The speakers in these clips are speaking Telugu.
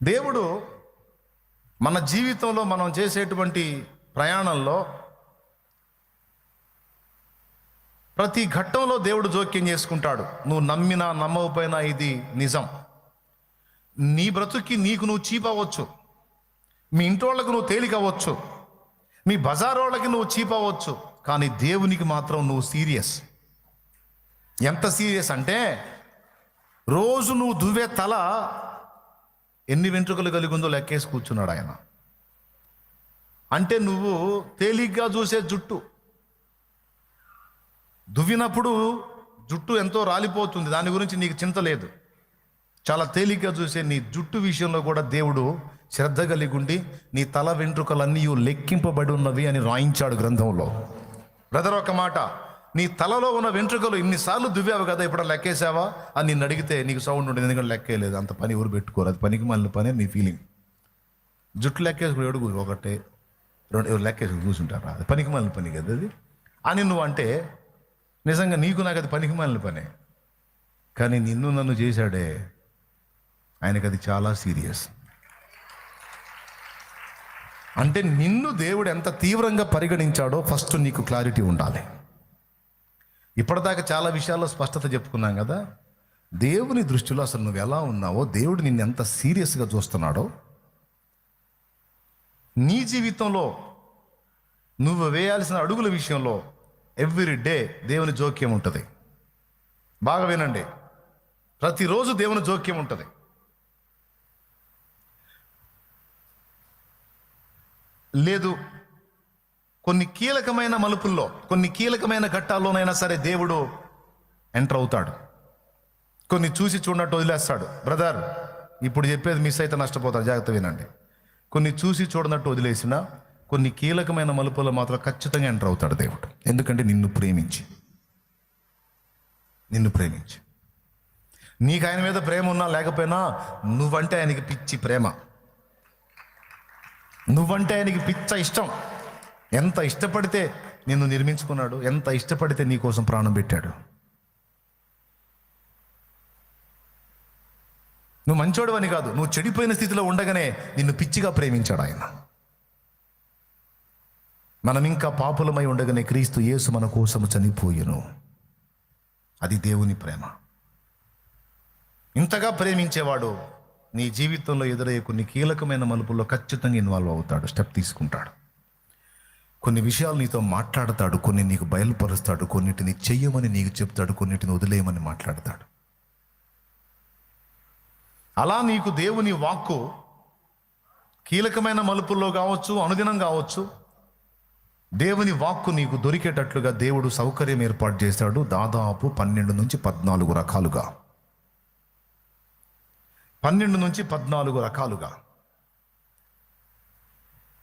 దేవుడు మన జీవితంలో మనం చేసేటువంటి ప్రయాణంలో ప్రతి ఘట్టంలో దేవుడు జోక్యం చేసుకుంటాడు. నువ్వు నమ్మినా నమ్మకపోయినా ఇది నిజం. నీ బ్రతుక్కి నీకు నువ్వు చీప్ అవ్వచ్చు, మీ ఇంటోళ్ళకు నువ్వు తేలిక అవ్వచ్చు, మీ బజారోళ్ళకి నువ్వు చీప్ అవ్వచ్చు, కానీ దేవునికి మాత్రం నువ్వు సీరియస్. ఎంత సీరియస్ అంటే రోజు నువ్వు దువ్వే తల ఎన్ని వెంట్రుకలు కలిగి ఉందో లెక్కేసి కూర్చున్నాడు ఆయన. అంటే నువ్వు తేలిగ్గా చూసే జుట్టు దువ్వినప్పుడు జుట్టు ఎంతో రాలిపోతుంది, దాని గురించి నీకు చింత లేదు. చాలా తేలిగ్గా చూసే నీ జుట్టు విషయంలో కూడా దేవుడు శ్రద్ధ కలిగి ఉండి నీ తల వెంట్రుకలన్నీ లెక్కింపబడి ఉన్నవి అని రాయించాడు గ్రంథంలో. బ్రదర్, ఒక మాట, నీ తలలో ఉన్న వెంట్రుకలు ఇన్నిసార్లు దువ్వావు కదా, ఇప్పుడు లెక్కేసావా అని నిన్ను అడిగితే నీకు సౌండ్ ఉండేది, ఎందుకంటే లెక్కేయలేదు. అంత పని ఎవరు పెట్టుకోరు, అది పనికి మళ్ళీ పని నీ ఫీలింగ్. జుట్టు లెక్కేసుకుని ఎడుగు ఒకటే రెండు ఎవరు లెక్కేసుకుని కూర్చుంటారా, అది పనికి మళ్ళీ పని కదా అది అని నువ్వు అంటే నిజంగా నీకు నాకు అది పనికి మళ్ళీ పనే. కానీ నిన్ను నన్ను చేశాడే ఆయనకు అది చాలా సీరియస్. అంటే నిన్ను దేవుడు ఎంత తీవ్రంగా పరిగణించాడో ఫస్ట్ నీకు క్లారిటీ ఉండాలి. ఇప్పటిదాకా చాలా విషయాల్లో స్పష్టత చెప్పుకున్నాం కదా. దేవుని దృష్టిలో అసలు నువ్వు ఎలా ఉన్నావో, దేవుడు నిన్ను ఎంత సీరియస్గా చూస్తున్నాడో, నీ జీవితంలో నువ్వు వేయాల్సిన అడుగుల విషయంలో ఎవ్రీ డే దేవుని జోక్యం ఉంటుంది. బాగా వినండి, ప్రతిరోజు దేవుని జోక్యం ఉంటుంది. లేదు, కొన్ని కీలకమైన మలుపుల్లో, కొన్ని కీలకమైన ఘట్టాల్లోనైనా సరే దేవుడు ఎంటర్ అవుతాడు. కొన్ని చూసి చూడనట్టు వదిలేస్తాడు. బ్రదర్, ఇప్పుడు చెప్పేది మిస్ అయితే నష్టపోతాడు, జాగ్రత్త వినండి. కొన్ని చూసి చూడనట్టు వదిలేసిన కొన్ని కీలకమైన మలుపుల్లో మాత్రం ఖచ్చితంగా ఎంటర్ అవుతాడు దేవుడు. ఎందుకంటే నిన్ను ప్రేమించి నీకు ఆయన మీద ప్రేమ ఉన్నా లేకపోయినా నువ్వంటే ఆయనకి పిచ్చి ప్రేమ, నువ్వంటే ఆయనకి పిచ్చ ఇష్టం. ఎంత ఇష్టపడితే నిన్ను నిర్మించుకున్నాడు, ఎంత ఇష్టపడితే నీ కోసం ప్రాణం పెట్టాడు. నువ్వు మంచోడు అని కాదు, నువ్వు చెడిపోయిన స్థితిలో ఉండగానే నిన్ను పిచ్చిగా ప్రేమించాడు ఆయన. మనం ఇంకా పాపులమై ఉండగానే క్రీస్తు యేసు మన కోసం చనిపోయెను. అది దేవుని ప్రేమ. ఇంతగా ప్రేమించేవాడు నీ జీవితంలో ఎదురయ్యే కొన్ని కీలకమైన మలుపుల్లో ఖచ్చితంగా ఇన్వాల్వ్ అవుతాడు, స్టెప్ తీసుకుంటాడు. కొన్ని విషయాలు నీతో మాట్లాడతాడు, కొన్ని నీకు బయలుపరుస్తాడు, కొన్నిటిని చెయ్యమని నీకు చెప్తాడు, కొన్నిటిని వదిలేయమని మాట్లాడతాడు. అలా నీకు దేవుని వాక్కు కీలకమైన మలుపుల్లో కావచ్చు, అనుదినం కావచ్చు, దేవుని వాక్కు నీకు దొరికేటట్లుగా దేవుడు సౌకర్యం ఏర్పాటు చేశాడు. దాదాపు 12 నుంచి 14 రకాలుగా, 12 నుంచి 14 రకాలుగా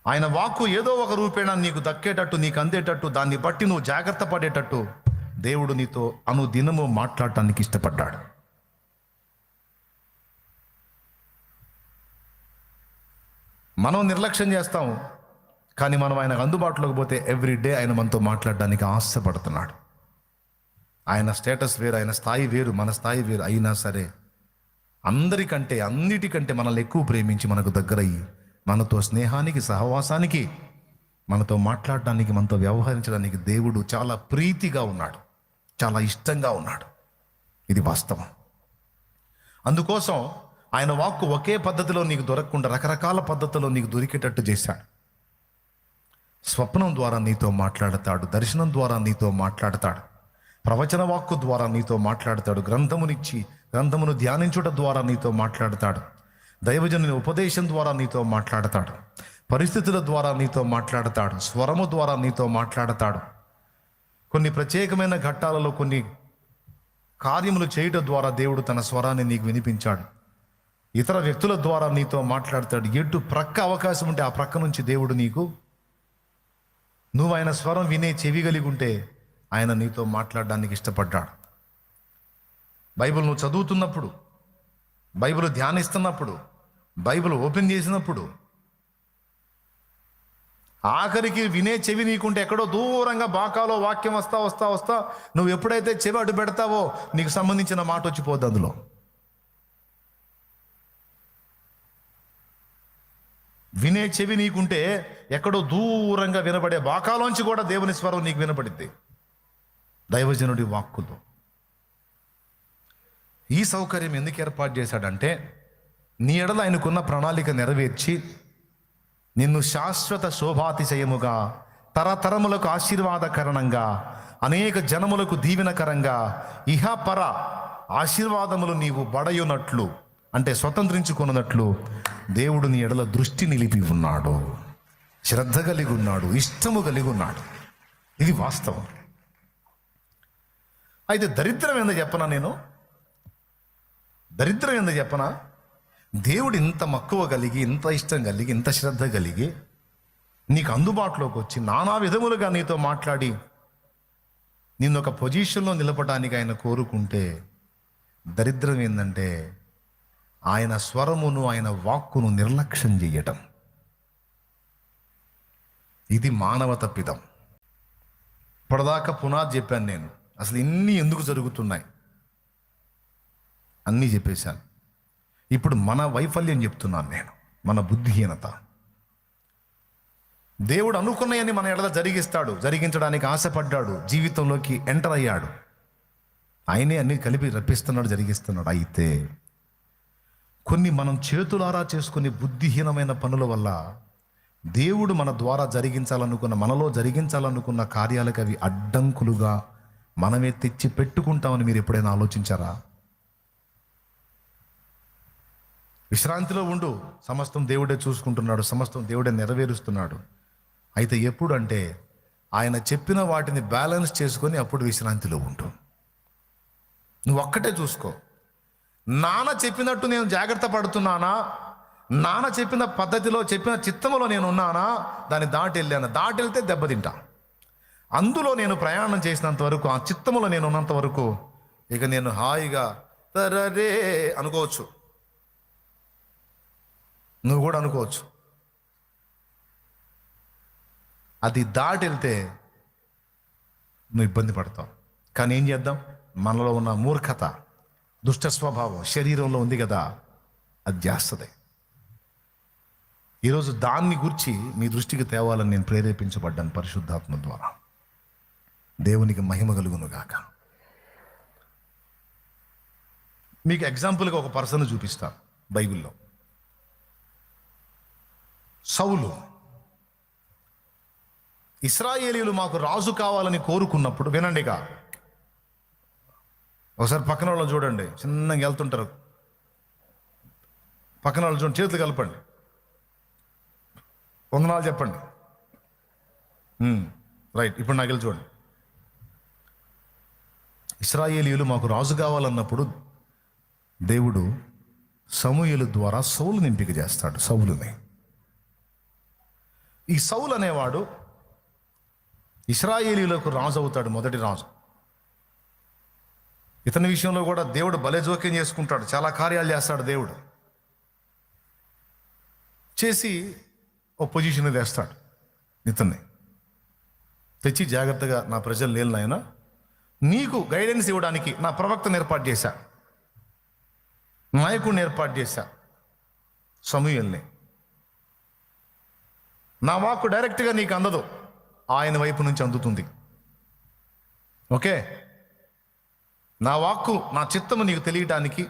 ఆయన వాక్కు ఏదో ఒక రూపేణ నీకు దక్కేటట్టు, నీకు అందేటట్టు, దాన్ని బట్టి నువ్వు జాగ్రత్త పడేటట్టు దేవుడు నీతో అనుదినము మాట్లాడటానికి ఇష్టపడ్డాడు. మనం నిర్లక్ష్యం చేస్తాం, కానీ మనం ఆయనకు అందుబాటులోకి పోతే ఎవ్రీ డే ఆయన మనతో మాట్లాడడానికి ఆశపడుతున్నాడు. ఆయన స్టేటస్ వేరు, ఆయన స్థాయి వేరు, మన స్థాయి వేరు. అయినా సరే అందరికంటే అన్నిటికంటే మనల్ని ఎక్కువ ప్రేమించి మనకు దగ్గరయ్యి మనతో స్నేహానికి, సహవాసానికి, మనతో మాట్లాడడానికి, మనతో వ్యవహరించడానికి దేవుడు చాలా ప్రీతిగా ఉన్నాడు, చాలా ఇష్టంగా ఉన్నాడు. ఇది వాస్తవం. అందుకోసం ఆయన వాక్కు ఒకే పద్ధతిలో నీకు దొరకకుండా రకరకాల పద్ధతిలో నీకు దొరికేటట్టు చేశాడు. స్వప్నం ద్వారా నీతో మాట్లాడతాడు, దర్శనం ద్వారా నీతో మాట్లాడతాడు, ప్రవచన వాక్కు ద్వారా నీతో మాట్లాడతాడు, గ్రంథమును ధ్యానించుట ద్వారా నీతో మాట్లాడతాడు, దైవజనుని ఉపదేశం ద్వారా నీతో మాట్లాడతాడు, పరిస్థితుల ద్వారా నీతో మాట్లాడతాడు, స్వరము ద్వారా నీతో మాట్లాడతాడు. కొన్ని ప్రత్యేకమైన ఘట్టాలలో కొన్ని కార్యములు చేయటం ద్వారా దేవుడు తన స్వరాన్ని నీకు వినిపించాడు. ఇతర వ్యక్తుల ద్వారా నీతో మాట్లాడతాడు. ఎటు ప్రక్క అవకాశం ఉంటే ఆ ప్రక్క నుంచి దేవుడు నువ్వు ఆయన స్వరం వినే చెవి కలిగి ఉంటే ఆయన నీతో మాట్లాడడానికి ఇష్టపడ్డాడు. బైబిల్ నువ్వు చదువుతున్నప్పుడు, బైబిల్ ధ్యానిస్తున్నప్పుడు, బైబిల్ ఓపెన్ చేసినప్పుడు, ఆఖరికి వినే చెవి నీకుంటే ఎక్కడో దూరంగా బాకాలో వాక్యం వస్తా నువ్వు ఎప్పుడైతే చెవి అడ్డు పెడతావో నీకు సంబంధించిన మాట వచ్చిపోద్ది అందులో. వినే చెవి నీకుంటే ఎక్కడో దూరంగా వినబడే బాకాలోంచి కూడా దేవుని స్వరం నీకు వినపడిద్ది, దైవజనుడి వాక్కుతో. ఈ సౌకర్యం ఎందుకు ఏర్పాటు చేశాడంటే నీ ఎడల ఆయనకున్న ప్రణాళిక నెరవేర్చి నిన్ను శాశ్వత శోభాతిశయముగా, తరతరములకు ఆశీర్వాదకరణంగా, అనేక జనములకు దీవెనకరంగా ఇహపర ఆశీర్వాదములు నీవు బడయునట్లు, అంటే స్వతంత్రించుకున్నట్లు దేవుడు నీ ఎడల దృష్టి నిలిపి ఉన్నాడు, శ్రద్ధ కలిగి ఉన్నాడు, ఇష్టము కలిగి ఉన్నాడు. ఇది వాస్తవం. అయితే దరిద్రం ఏందో చెప్పనా, దరిద్రం ఏందో చెప్పనా, దేవుడు ఇంత మక్కువ కలిగి, ఇంత ఇష్టం కలిగి, ఇంత శ్రద్ధ కలిగి నీకు అందుబాటులోకి వచ్చి నానా విధములుగా నీతో మాట్లాడి నిన్ను ఒక పొజిషన్లో నిలపడానికి ఆయన కోరుకుంటే, దరిద్రం ఏంటంటే ఆయన స్వరమును, ఆయన వాక్కును నిర్లక్ష్యం చేయటం. ఇది మానవ తప్పిదం. ఇప్పటిదాకా పునాది చెప్పాను నేను, అసలు ఇన్ని ఎందుకు జరుగుతున్నాయి అన్నీ చెప్పేశాను. ఇప్పుడు మన వైఫల్యం చెప్తున్నాను నేను, మన బుద్ధిహీనత. దేవుడు అనుకున్నాయని మన ఎడల జరిగించడానికి ఆశపడ్డాడు, జీవితంలోకి ఎంటర్ అయ్యాడు, ఆయనే అన్ని కలిపి రప్పిస్తున్నాడు, జరిగిస్తున్నాడు. అయితే కొన్ని మనం చేతులారా చేసుకునే బుద్ధిహీనమైన పనుల వల్ల దేవుడు మన ద్వారా మనలో జరిగించాలనుకున్న కార్యాలకు అవి అడ్డంకులుగా మనమే తెచ్చి పెట్టుకుంటామని మీరు ఎప్పుడైనా ఆలోచించారా? విశ్రాంతిలో ఉండు, సమస్తం దేవుడే చూసుకుంటున్నాడు, సమస్తం దేవుడే నెరవేరుస్తున్నాడు. అయితే ఎప్పుడు అంటే ఆయన చెప్పిన వాటిని బ్యాలెన్స్ చేసుకొని అప్పుడు విశ్రాంతిలో ఉండు. నువ్వు ఒక్కటే చూసుకో, నాన్న చెప్పినట్టు నేను జాగ్రత్త పడుతున్నానా, నాన్న చెప్పిన పద్ధతిలో, చెప్పిన చిత్తములో నేను ఉన్నానా, దాన్ని దాటి వెళ్తే దెబ్బతింటా. అందులో నేను ప్రయాణం చేసినంత వరకు, ఆ చిత్తములో నేను ఉన్నంత వరకు ఇక నేను హాయిగా తరరే అనుకోవచ్చు, నువ్వు కూడా అనుకోవచ్చు. అది దాటి వెళ్తే నువ్వు ఇబ్బంది పడతావు. కానీ ఏం చేద్దాం, మనలో ఉన్న మూర్ఖత, దుష్ట స్వభావం శరీరంలో ఉంది కదా, అది చేస్తుంది. ఈరోజు దాన్ని గురించి మీ దృష్టికి తేవాలని నేను ప్రేరేపించబడ్డాను పరిశుద్ధాత్మ ద్వారా. దేవునికి మహిమ కలుగును గాక. మీకు ఎగ్జాంపుల్గా ఒక పర్సన్ చూపిస్తాను బైబిల్లో. సౌలు. ఇశ్రాయేలీయులు మాకు రాజు కావాలని కోరుకున్నప్పుడు, వినండిగా, ఒకసారి పక్కన వాళ్ళు చూడండి, చిన్నగా వెళ్తుంటారు, పక్కన వాళ్ళు చూడండి, చేతులు కలపండి, వందనాలు చెప్పండి. రైట్, ఇప్పుడు నాకు వెళ్ళి చూడండి. ఇశ్రాయేలీయులు మాకు రాజు కావాలన్నప్పుడు దేవుడు సమూయేలు ద్వారా సౌలుని ఎంపిక చేస్తాడు. సౌలుని, ఈ సౌలు అనేవాడు ఇశ్రాయేలీయులకు రాజు అవుతాడు, మొదటి రాజు. ఇతని విషయంలో కూడా దేవుడు భలే జోక్యం చేసుకుంటాడు, చాలా కార్యాలు చేస్తాడు. దేవుడు చేసి ఓ పొజిషన్ తెస్తాడు. ఇతన్ని తెచ్చి జాగ్రత్తగా, నా ప్రజలు లేని నాయన, నీకు గైడెన్స్ ఇవ్వడానికి నా ప్రవక్తను ఏర్పాటు చేశా, నాయకుడిని ఏర్పాటు చేశా, సమూయేలుని. నా వాక్కు డైరెక్ట్గా నీకు అందదు, ఆయన వైపు నుంచి అందుతుంది. ఓకే, నా వాక్కు, నా చిత్తము నీకు తెలియటానికి,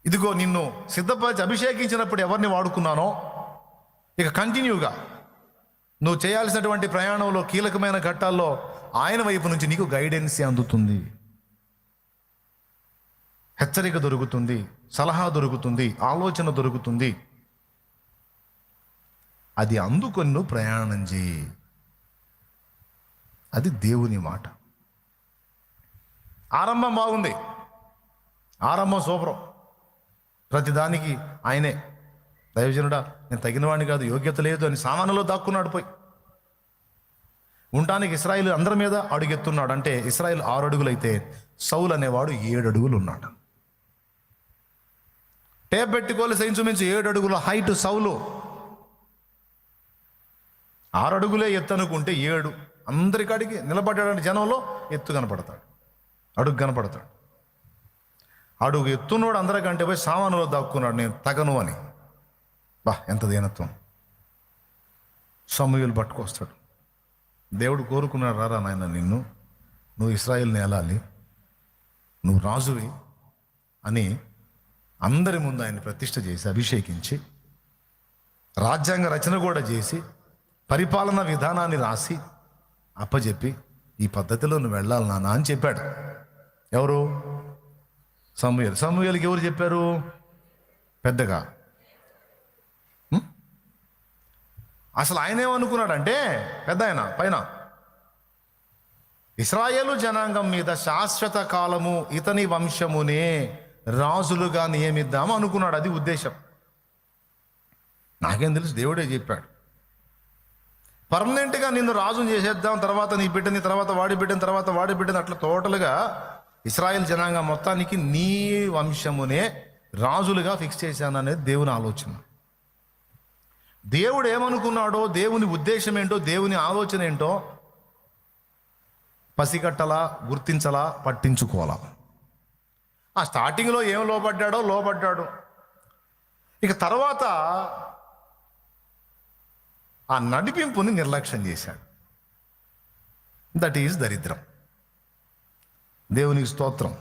ఇదిగో నిన్ను సిద్ధపరిచి అభిషేకించినప్పుడు ఎవరిని వాడుకున్నానో, ఇక కంటిన్యూగా నువ్వు చేయాల్సినటువంటి ప్రయాణంలో కీలకమైన ఘట్టాల్లో ఆయన వైపు నుంచి నీకు గైడెన్స్ అందుతుంది, హెచ్చరిక దొరుకుతుంది, సలహా దొరుకుతుంది, ఆలోచన దొరుకుతుంది. అది అందుకొని నువ్వు ప్రయాణం చేయి. అది దేవుని మాట. ఆరంభం బాగుంది, ఆరంభం సూపరం, ప్రతిదానికి ఆయనే. దైవజనుడా, నేను తగిన వాడిని కాదు, యోగ్యత లేదు అని సామానులో దాక్కున్నాడు. పోయి ఉండటానికి ఇశ్రాయేలు అందరి మీద అడుగెత్తున్నాడు. అంటే ఇశ్రాయేలు 6 అడుగులైతే సౌలు అనేవాడు 7 అడుగులు ఉన్నాడు. టేప్ పెట్టుకోవాలి, ఇంచుమించు 7 అడుగుల హైట్ సౌలు. 6 అడుగులే ఎత్తు అనుకుంటే 7 అందరికాడికి నిలబడ్డాడంటే జనంలో ఎత్తు కనపడతాడు, అడుగు కనపడతాడు. అడుగు ఎత్తున్నోడు అందరికంటే పోయి సామానులో దాక్కున్నాడు, నేను తగను అని. బా, ఎంత దీనత్వం! సమూయేలు పట్టుకొస్తాడు. దేవుడు కోరుకున్నాడు, రారా నాయన, నువ్వు ఇశ్రాయేల్ని ఏలాలి, నువ్వు రాజువి అని అందరి ముందు ఆయన ప్రతిష్ఠ చేసి అభిషేకించి రాజ్యాంగ రచన కూడా చేసి పరిపాలన విధానాన్ని రాసి అప్పచెప్పి ఈ పద్ధతిలో నువ్వు వెళ్ళాలి నాన్న అని చెప్పాడు. ఎవరు? సమూయేలు. సమూయేలుకి ఎవరు చెప్పారు? పెద్దగా. అసలు ఆయన ఏమనుకున్నాడంటే, పెద్ద ఆయన పైన ఇశ్రాయేలు జనాంగం మీద శాశ్వత కాలము ఇతని వంశమునే రాజులుగా నియమిద్దాము అనుకున్నాడు. అది ఉద్దేశం. నాకేం తెలుసు, దేవుడే చెప్పాడు. పర్మనెంట్గా నిన్ను రాజుని చేసేద్దాం, తర్వాత నీ బిడ్డని, తర్వాత వాడి బిడ్డని, తర్వాత వాడి బిడ్డని, అట్లా టోటల్గా ఇశ్రాయేల్ జనాంగం మొత్తానికి నీ వంశమునే రాజులుగా ఫిక్స్ చేశాననేది దేవుని ఆలోచన. దేవుడు ఏమనుకున్నాడో, దేవుని ఉద్దేశం ఏంటో, దేవుని ఆలోచన ఏంటో పసిగట్టలా, గుర్తించలా, పట్టించుకోవాలా. ఆ స్టార్టింగ్లో ఏం లోబడ్డాడు. ఇక తర్వాత ఆ నడిపింపుని నిర్లక్ష్యం చేశాడు. దట్ ఈజ్ దరిద్రం. దేవునికి స్తోత్రం.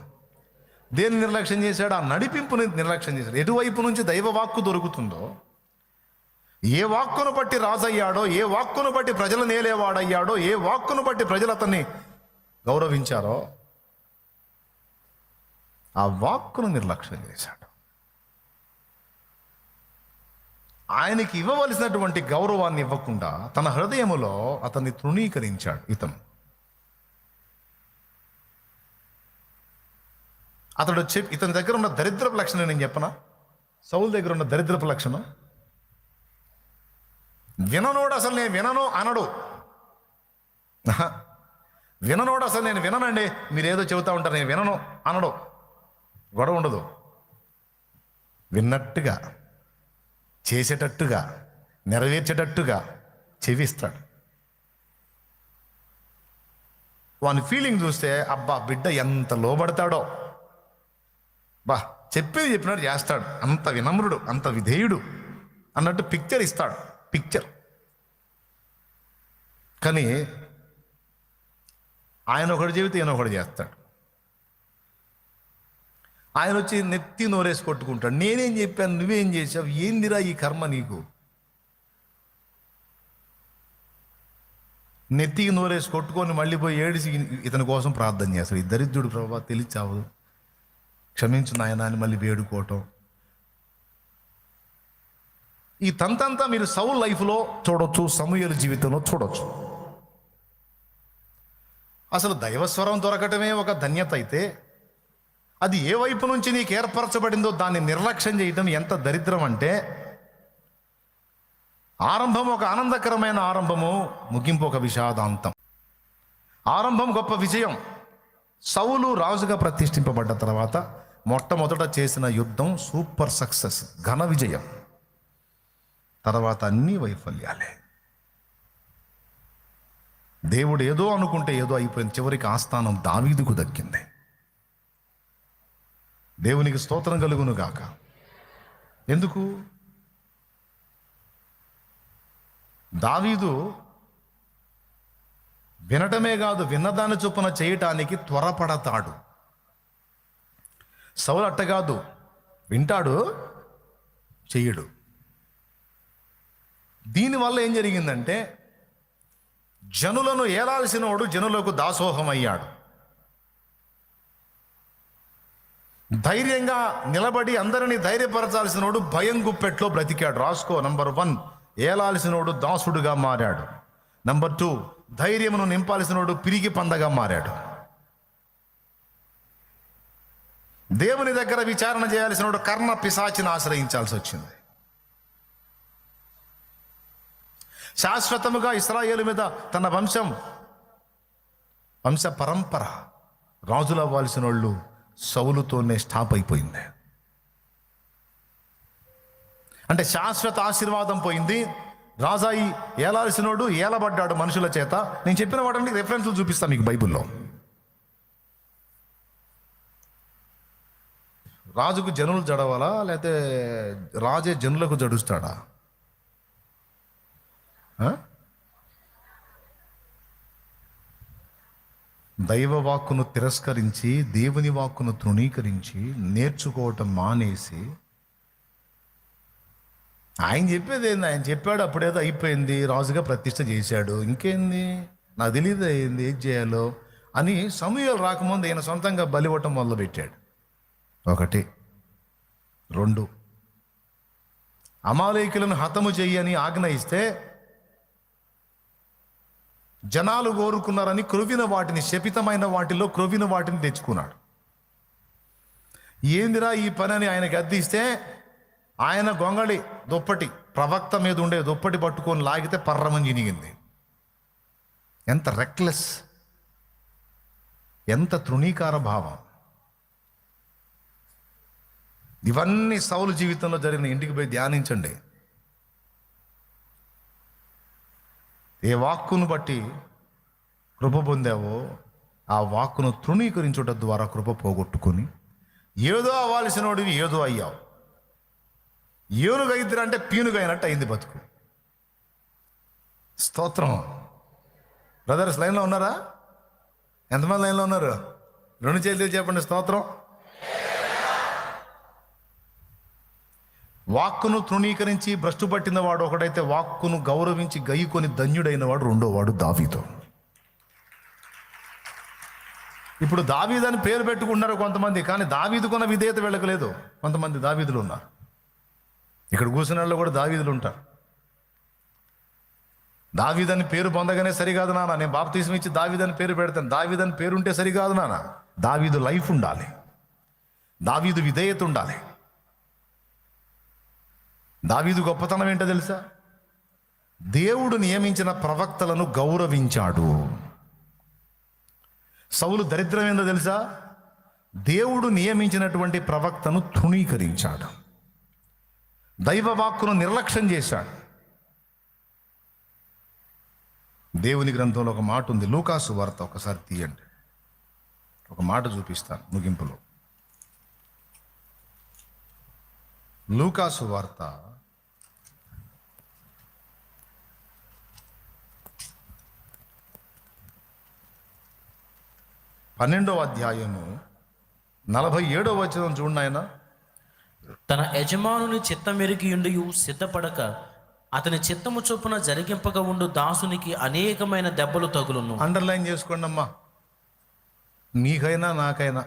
దేన్ని నిర్లక్ష్యం చేశాడు? ఆ నడిపింపుని నిర్లక్ష్యం చేశాడు. ఎటువైపు నుంచి దైవ వాక్కు దొరుకుతుందో, ఏ వాక్కును బట్టి రాజయ్యాడో, ఏ వాక్కును బట్టి ప్రజలు నేలేవాడయ్యాడో, ఏ వాక్కును బట్టి ప్రజలు అతన్ని గౌరవించారో ఆ వాక్కును నిర్లక్ష్యం చేశాడు. ఆయనకి ఇవ్వవలసినటువంటి గౌరవాన్ని ఇవ్వకుండా తన హృదయములో అతన్ని తృణీకరించాడు. ఇతని దగ్గర ఉన్న దరిద్రపు లక్షణం నేను చెప్పనా? సౌలు దగ్గర ఉన్న దరిద్రపు లక్షణం, విననోడు అసలు నేను వినను అనడు. విననోడు అసలు నేను విననండి, మీరేదో చెబుతా ఉంటారు, నేను వినను అనడు. గొడవ ఉండదు. విన్నట్టుగా, చేసేటట్టుగా, నెరవేర్చేటట్టుగా చెవిస్తాడు. వాని ఫీలింగ్ చూస్తే అబ్బా బిడ్డ ఎంత లోబడతాడో, చెప్పేది చెప్పినట్టు చేస్తాడు, అంత వినమ్రుడు, అంత విధేయుడు అన్నట్టు పిక్చర్ ఇస్తాడు. కానీ ఆయన ఒకటి చెబితే ఈయన ఒకటి చేస్తాడు. ఆయన వచ్చి నెత్తి నోరేసి కొట్టుకుంటాడు. నేనేం చెప్పాను, నువ్వేం చేసావు, ఏందిరా ఈ కర్మ నీకు? నెత్తికి నోరేసి కొట్టుకొని మళ్ళీ పోయి ఏడిసి ఇతని కోసం ప్రార్థన చేస్తాడు. ఈ దరిద్రుడు, ప్రభా తెలిచావు, క్షమించు నాయనా అని మళ్ళీ వేడుకోవటం. ఈ తంతంతా మీరు సౌలు లైఫ్లో చూడొచ్చు, సమూయేలు జీవితంలో చూడొచ్చు. అసలు దైవస్వరం దొరకటమే ఒక ధన్యత అయితే, అది ఏ వైపు నుంచి నీకు ఏర్పరచబడిందో దాన్ని నిర్లక్ష్యం చేయటం ఎంత దరిద్రం అంటే, ఆరంభం ఒక ఆనందకరమైన ఆరంభము, ముగింపు ఒక విషాదాంతం. ఆరంభం గొప్ప విజయం. సౌలు రాజుగా ప్రతిష్ఠింపబడ్డ తర్వాత మొట్టమొదట చేసిన యుద్ధం సూపర్ సక్సెస్, ఘన విజయం. తర్వాత అన్ని వైఫల్యాలే. దేవుడు ఏదో అనుకుంటే ఏదో అయిపోయింది. చివరికి ఆస్థానం దావీదుకు దక్కింది. దేవునికి స్తోత్రం కలుగును గాక. ఎందుకు? దావీదు వినటమే కాదు, విన్నదాన్ని చొప్పున చేయటానికి త్వరపడతాడు. సౌలు అట్ట కాదు, వింటాడు, చెయ్యడు. దీనివల్ల ఏం జరిగిందంటే, జనులను ఏలాల్సినోడు జనులకు దాసోహమయ్యాడు. ధైర్యంగా నిలబడి అందరినీ ధైర్యపరచాల్సినోడు భయం గుప్పెట్లో బ్రతికాడు. రాసుకో. నంబర్ 1, ఏలాల్సినోడు దాసుడుగా మారాడు. నంబర్ 2, ధైర్యమును నింపాల్సినోడు పిరిగి పందగా మారాడు. దేవుని దగ్గర విచారణ చేయాల్సినోడు కర్ణ పిశాచిని ఆశ్రయించాల్సి వచ్చింది. శాశ్వతముగా ఇశ్రాయేలు మీద తన వంశ పరంపర రాజులు అవ్వాల్సిన వాళ్ళు సౌలుతోనే స్టాప్ అయిపోయింది. అంటే శాశ్వత ఆశీర్వాదం పోయింది. రాజాయి ఏలాల్సినోడు ఏలబడ్డాడు మనుషుల చేత. నేను చెప్పిన వాటిని రెఫరెన్స్లు చూపిస్తాను మీకు బైబిల్లో. రాజుకు జనులు జడవాలా, లేకపోతే రాజే జనులకు జడుస్తాడా? దైవ వాక్కును తిరస్కరించి దేవుని వాక్కును తృణీకరించి నేర్చుకోవటం మానేసి, ఆయన చెప్పేది ఏంది, ఆయన చెప్పాడు అప్పుడేదో అయిపోయింది, రాజుగా ప్రతిష్ఠ చేశాడు, ఇంకేంది నాకు తెలియదు ఏంది ఏం చేయాలో అని సమూయేలు రాకముందు ఆయన సొంతంగా బలివ్వటం మొదలుపెట్టాడు. 1, 2 అమాలేకులను హతము చెయ్యని ఆజ్ఞ ఇస్తే జనాలు కోరుకున్నారని క్రొవ్విన వాటిని, శపితమైన వాటిలో క్రొవ్విన వాటిని తెచ్చుకున్నాడు. ఏందిరా ఈ పని అని ఆయనకి అద్దిస్తే ఆయన గొంగళి దుప్పటి, ప్రవక్త మీద ఉండే దుప్పటి పట్టుకొని లాగితే పర్రమని చినిగింది. ఎంత రెక్లెస్, ఎంత తృణీకార భావం. ఇవన్నీ సౌలు జీవితంలో జరిగిన. ఇంటికి పోయి ధ్యానించండి. ఏ వాక్కును బట్టి కృప పొందావో ఆ వాక్కును తృణీకరించుట ద్వారా కృప పోగొట్టుకొని ఏదో అవ్వాల్సిన వాడివి ఏదో అయ్యావు. ఏనుగు అయిద్దిరంటే పీనుగు అయినట్టు అయింది బతుకు. స్తోత్రం. బ్రదర్స్ లైన్లో ఉన్నారా? ఎంతమంది లైన్లో ఉన్నారు? 2 చేతులు చెప్పండి స్తోత్రం. వాక్కును తృణీకరించి భ్రష్టు పట్టిన వాడు ఒకడైతే, వాక్కును గౌరవించి గయ్యుకొని ధన్యుడైన వాడు రెండోవాడు దావీదు. ఇప్పుడు దావీదు అని పేరు పెట్టుకున్నారు కొంతమంది, కానీ దావీదుకున్న విధేయత వెళ్ళకలేదు. కొంతమంది దావీదులు ఉన్నారు. ఇక్కడ కూర్చున్న వాళ్ళు కూడా దావీదులు ఉంటారు. దావీదని పేరు పొందగానే సరికాదు నాన్న, నేను బాప్తిస్మం ఇచ్చి దావీదని పేరు పెడతాను. దావీదని పేరు ఉంటే సరికాదు నాన్న. దావీదు లైఫ్ ఉండాలి, దావీదు విధేయత ఉండాలి. దావీదు గొప్పతనం ఏంటో తెలుసా? దేవుడు నియమించిన ప్రవక్తలను గౌరవించాడు. సౌలు దరిద్రం ఏందో తెలుసా? దేవుడు నియమించినటువంటి ప్రవక్తను తృణీకరించాడు, దైవ వాక్కును నిర్లక్ష్యం చేశాడు. దేవుని గ్రంథంలో ఒక మాట ఉంది, లూకాసు వార్త ఒకసారి తీయండి, ఒక మాట చూపిస్తాను ముగింపులో. లూకాసు వార్త 12వ అధ్యాయము 47వ వచనం చూడండి. ఆయన తన యజమానుని చిత్తమెరిగియుండియు సిద్ధపడక అతని చిత్తము చొప్పున జరిగింపక ఉండు దాసునికి అనేకమైన దెబ్బలు తగులును. అండర్లైన్ చేసుకోండి అమ్మా, మీకైనా నాకైనా.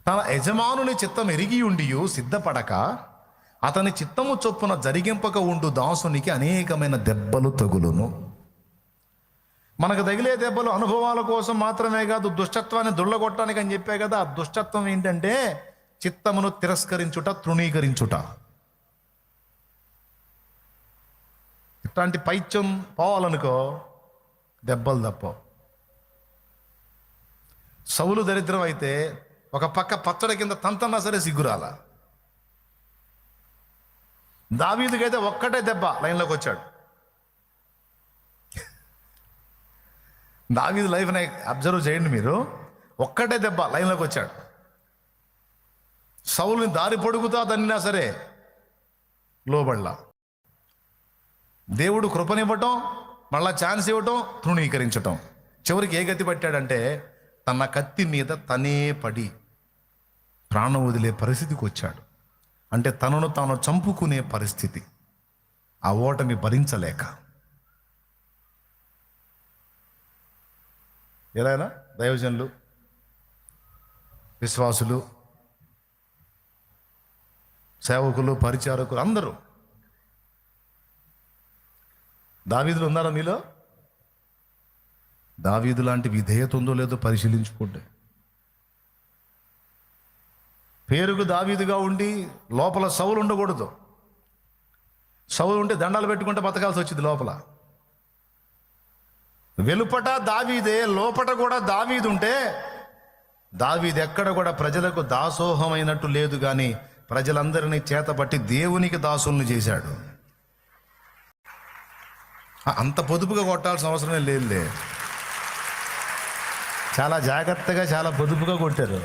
తన యజమానుని చిత్తం ఎరిగి ఉండియు సిద్ధపడక అతని చిత్తము చొప్పున జరిగింపక ఉండు దాసునికి అనేకమైన దెబ్బలు తగులును. మనకు తగిలే దెబ్బలు అనుభవాల కోసం మాత్రమే కాదు, దుష్టత్వాన్ని దుళ్ళగొట్టడానికి అని చెప్పే కదా. ఆ దుష్టత్వం ఏంటంటే చిత్తమును తిరస్కరించుట, తృణీకరించుట. ఇట్లాంటి పైత్యం పోవాలనుకో దెబ్బలు తప్పవు. సౌలు దరిద్రం అయితే ఒక పక్క పచ్చడి కింద తంతన్నా సరే సిగ్గురాల. దావీదుకైతే ఒక్కటే దెబ్బ లైన్లోకి వచ్చాడు. దావీదు లైఫ్ని అబ్జర్వ్ చేయండి మీరు, ఒక్కటే దెబ్బ లైన్లోకి వచ్చాడు. సౌలుని దారి పొడుగుతా తన్నినా సరే లోబడలా. దేవుడు కృపనివ్వటం, మళ్ళా ఛాన్స్ ఇవ్వటం, తృణీకరించటం. చివరికి ఏ గతి పట్టాడంటే తన కత్తి మీద తనే పడి ప్రాణం వదిలే పరిస్థితికి వచ్చాడు. అంటే తనను తాను చంపుకునే పరిస్థితి, ఆ ఓటమి భరించలేక. ఎలాగైనా దైవజనులు, విశ్వాసులు, సేవకులు, పరిచారకులు అందరూ దావీదులు ఉన్నారా మీలో? దావీదు లాంటి విధేయత ఉందో లేదో పరిశీలించుకోండి. పేరుకు దావీదుగా ఉండి లోపల సౌలు ఉండకూడదు. సౌలు ఉంటే దండాలు పెట్టుకుంటే బతకాల్సి వచ్చింది లోపల. వెలుపట దావీదే, లోపట కూడా దావీదు ఉంటే దావీదు ఎక్కడ కూడా ప్రజలకు దాసోహమైనట్టు లేదు, కానీ ప్రజలందరినీ చేతపట్టి దేవునికి దాసుల్ని చేశాడు. అంత పొదుపుగా కొట్టాల్సిన అవసరమే లేదులే. చాలా జాగ్రత్తగా, చాలా పొదుపుగా కొట్టారు.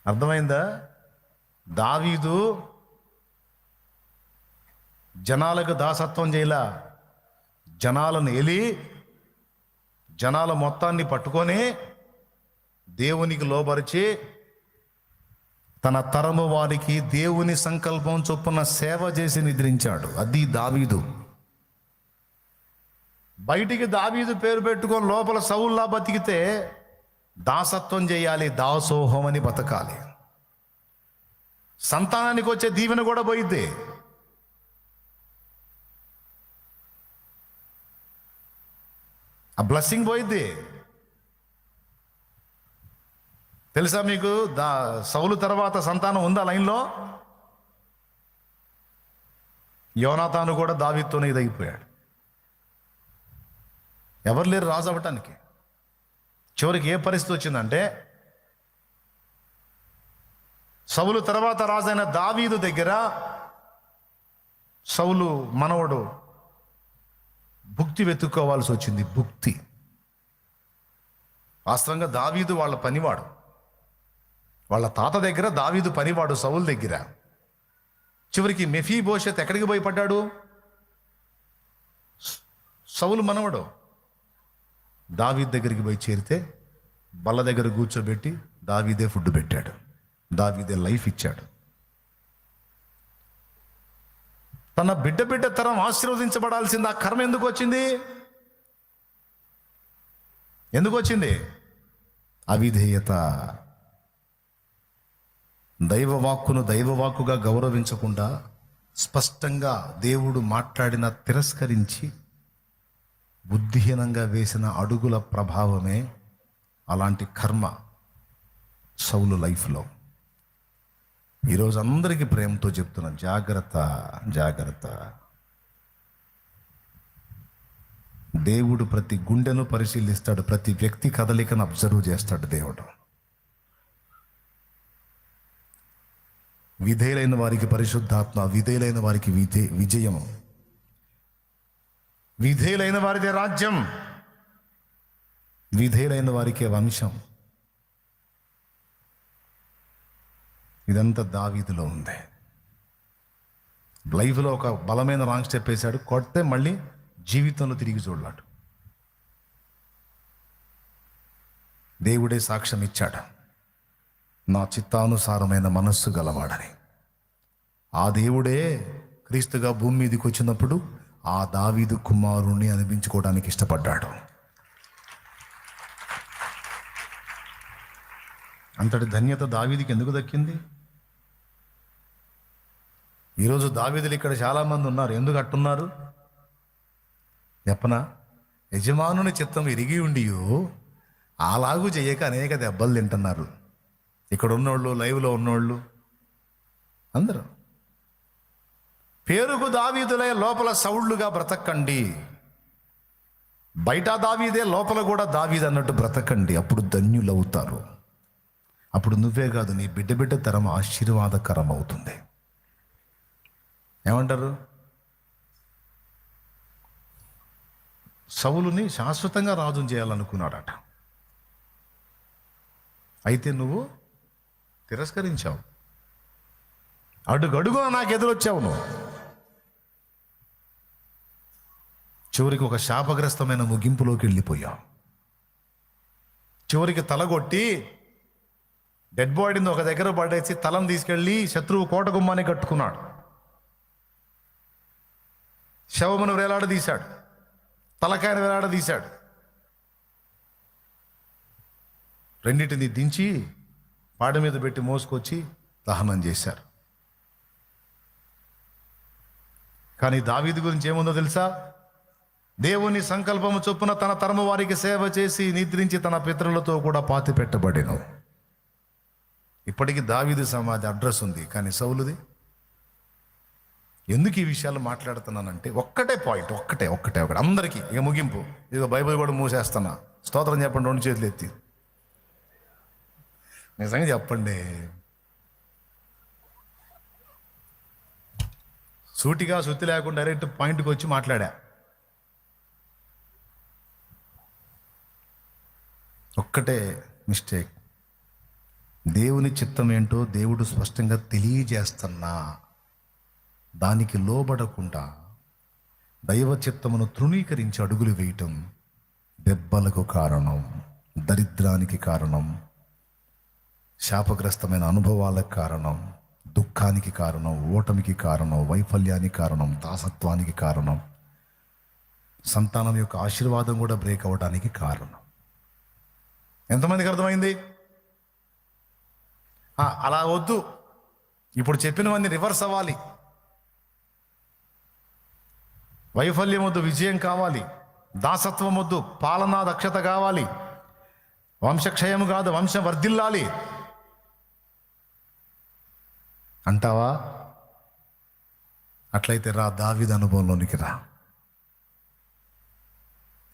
అర్థమైందా? దావీదు జనాలకు దాసత్వం చేయలా, జనాలను ఎలి జనాల మొత్తాన్ని పట్టుకొని దేవునికి లోబరిచి తన తరము వారికి దేవుని సంకల్పం చొప్పున సేవ చేసి నిద్రించాడు. అది దావీదు. బయటికి దావీదు పేరు పెట్టుకొని లోపల సౌల్లా బతికితే దాసత్వం చేయాలి, దాసోహం అని బతకాలి. సంతానానికి వచ్చే దీవెన కూడా పోయిద్ది. ఆ బ్లెస్సింగ్ పోయిద్ది. తెలుసా మీకు? సౌలు తర్వాత సంతానం ఉందా లైన్లో? యోనాతాను కూడా దావీదుతోనే ఇదైపోయాడు. ఎవరు లేరు రాజు అవ్వటానికి. చివరికి ఏ పరిస్థితి వచ్చిందంటే సౌలు తర్వాత రాజైన దావీదు దగ్గర సౌలు మనవడు భుక్తి వెతుక్కోవాల్సి వచ్చింది. భుక్తి. వాస్తవంగా దావీదు వాళ్ళ పనివాడు. వాళ్ళ తాత దగ్గర దావీదు పనివాడు సౌలు దగ్గర. చివరికి మెఫీబోషెత్ ఎక్కడికి పోయి పడ్డాడు? సౌలు మనవడు. దావీదు దగ్గరికి పోయి చేరితే బల్ల దగ్గర కూర్చోబెట్టి దావీదే ఫుడ్ పెట్టాడు, దావీదే లైఫ్ ఇచ్చాడు. తన బిడ్డ తరం ఆశీర్వదించబడాల్సింది. ఆ కర్మ ఎందుకు వచ్చింది? ఎందుకు వచ్చింది? అవిధేయత. దైవవాక్కును దైవవాక్కుగా గౌరవించకుండా స్పష్టంగా దేవుడు మాట్లాడిన తిరస్కరించి బుద్ధిహీనంగా వేసిన అడుగుల ప్రభావమే అలాంటి కర్మ సౌలు లైఫ్లో. ఈరోజు అందరికీ ప్రేమతో చెప్తున్నాను, జాగ్రత్త, జాగ్రత్త. దేవుడు ప్రతి గుండెను పరిశీలిస్తాడు, ప్రతి వ్యక్తి కదలికను అబ్జర్వ్ చేస్తాడు దేవుడు. విధేయులైన వారికి పరిశుద్ధాత్మ, విధేయులైన వారికి విజయము, విధేయులైన వారిదే రాజ్యం, విధేయులైన వారికే వంశం. ఇదంతా దావీదులో ఉంది. లైఫ్లో ఒక బలమైన రాంగ్ స్టెప్ వేశాడు, కొడితే మళ్ళీ జీవితంలో తిరిగి చూడలాడు. దేవుడే సాక్ష్యం ఇచ్చాడు, నా చిత్తానుసారమైన మనస్సు గలవాడని. ఆ దేవుడే క్రీస్తుగా భూమి మీదకి వచ్చినప్పుడు ఆ దావీదు కుమారుణ్ణి అనిపించుకోవడానికి ఇష్టపడ్డాడు. అంతటి ధన్యత దావీదుకి ఎందుకు దక్కింది? ఈరోజు దావీదులు ఇక్కడ చాలామంది ఉన్నారు. ఎందుకు అట్టున్నారు చెప్పనా? యజమానుని చిత్తం ఎరిగి ఉండియో అలాగూ చేయక అనేక దెబ్బలు తింటున్నారు. ఇక్కడ ఉన్నోళ్ళు, లైవ్లో ఉన్నోళ్ళు అందరూ. పేరుకు దావీదులే, లోపల సౌళ్ళుగా బ్రతకండి. బయట దావీదే, లోపల కూడా దావీదు అన్నట్టు బ్రతకండి. అప్పుడు ధన్యులవుతారు. అప్పుడు నువ్వే కాదు, నీ బిడ్డ తరం ఆశీర్వాదకరం అవుతుంది. ఏమంటారు? సౌలుని శాశ్వతంగా రాజుని చేయాలనుకున్నాడట. అయితే నువ్వు తిరస్కరించావు, అడుగడుగున నాకు ఎదురొచ్చావు నువ్వు. చివరికి ఒక శాపగ్రస్తమైన ముగింపులోకి వెళ్ళిపోయావు. చివరికి తలగొట్టి డెడ్ బాడీని ఒక దగ్గర పడేసి తలను తీసుకెళ్ళి శత్రువు కోట గుమ్మాన్ని కట్టుకున్నాడు. శవమును వేలాడదీశాడు, తలకాయను వేలాడదీశాడు. రెండింటిని దించి పాడ మీద పెట్టి మోసుకొచ్చి దహనం చేశారు. కానీ దావీదు గురించి ఏముందో తెలుసా? దేవుని సంకల్పము చొప్పున తన తరము వారికి సేవ చేసి నిద్రించి తన పితరులతో కూడా పాతి పెట్టబడెను. ఇప్పటికీ దావీదు సమాధి అడ్రస్ ఉంది, కానీ సౌలుది. ఎందుకు ఈ విషయాలు మాట్లాడుతున్నానంటే ఒక్కటే పాయింట్, ఒక్కటే అందరికీ ఇక ముగింపు. ఇక బైబిల్ కూడా మూసేస్తున్నా. స్తోత్రం చెప్పండి, 2 చేతులు ఎత్తి. నిజంగా చెప్పండి. సూటిగా సుత్తి లేకుండా డైరెక్ట్ పాయింట్కి వచ్చి మాట్లాడా. ఒక్కటే మిస్టేక్. దేవుని చిత్తం ఏంటో దేవుడు స్పష్టంగా తెలియజేస్తున్నా దానికి లోబడకుండా దైవ చిత్తమును తృణీకరించి అడుగులు వేయటం దెబ్బలకు కారణం, దరిద్రానికి కారణం, శాపగ్రస్తమైన అనుభవాలకు కారణం, దుఃఖానికి కారణం, ఓటమికి కారణం, వైఫల్యానికి కారణం, దాసత్వానికి కారణం, సంతానం యొక్క ఆశీర్వాదం కూడా బ్రేక్ అవ్వడానికి కారణం. ఎంతమందికి అర్థమైంది? అలా వద్దు, ఇప్పుడు చెప్పినవన్నీ రివర్స్ అవ్వాలి. వైఫల్యం వద్దు, విజయం కావాలి. దాసత్వం వద్దు, పాలనా దక్షత కావాలి. వంశక్షయం కాదు, వంశం వర్ధిల్లాలి అంటావా? అట్లయితే రా, దావీదు అనుభవంలోనికి రా.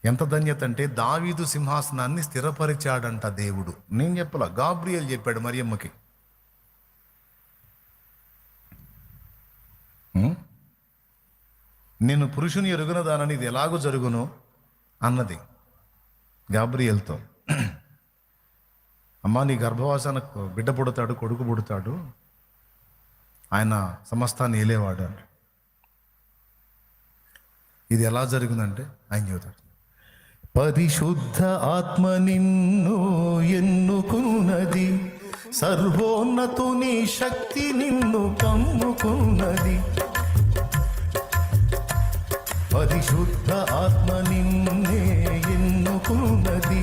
ఎంత ధన్యత అంటే దావీదు సింహాసనాన్ని స్థిరపరిచాడంట దేవుడు. నేను చెప్పలా, గాబ్రియల్ చెప్పాడు మరియమ్మకి. నేను పురుషుని ఎరుగునదానని ఇది ఎలాగూ జరుగును అన్నది గాబ్రియల్తో. అమ్మా, నీ గర్భవాసాన బిడ్డ పుడతాడు, కొడుకు పుడతాడు, ఆయన సమస్తాన్ని ఏలేవాడు అంట. ఇది ఎలా జరిగిందంటే ఆయన చెబుతాడు, పరిశుద్ధ ఆత్మ నిన్ను ఎన్నుకున్నది, సర్వోన్నతుని శక్తి నిన్ను కమ్ముకున్నది. పరిశుద్ధ ఆత్మ నిన్నే ఎన్నుకున్నది,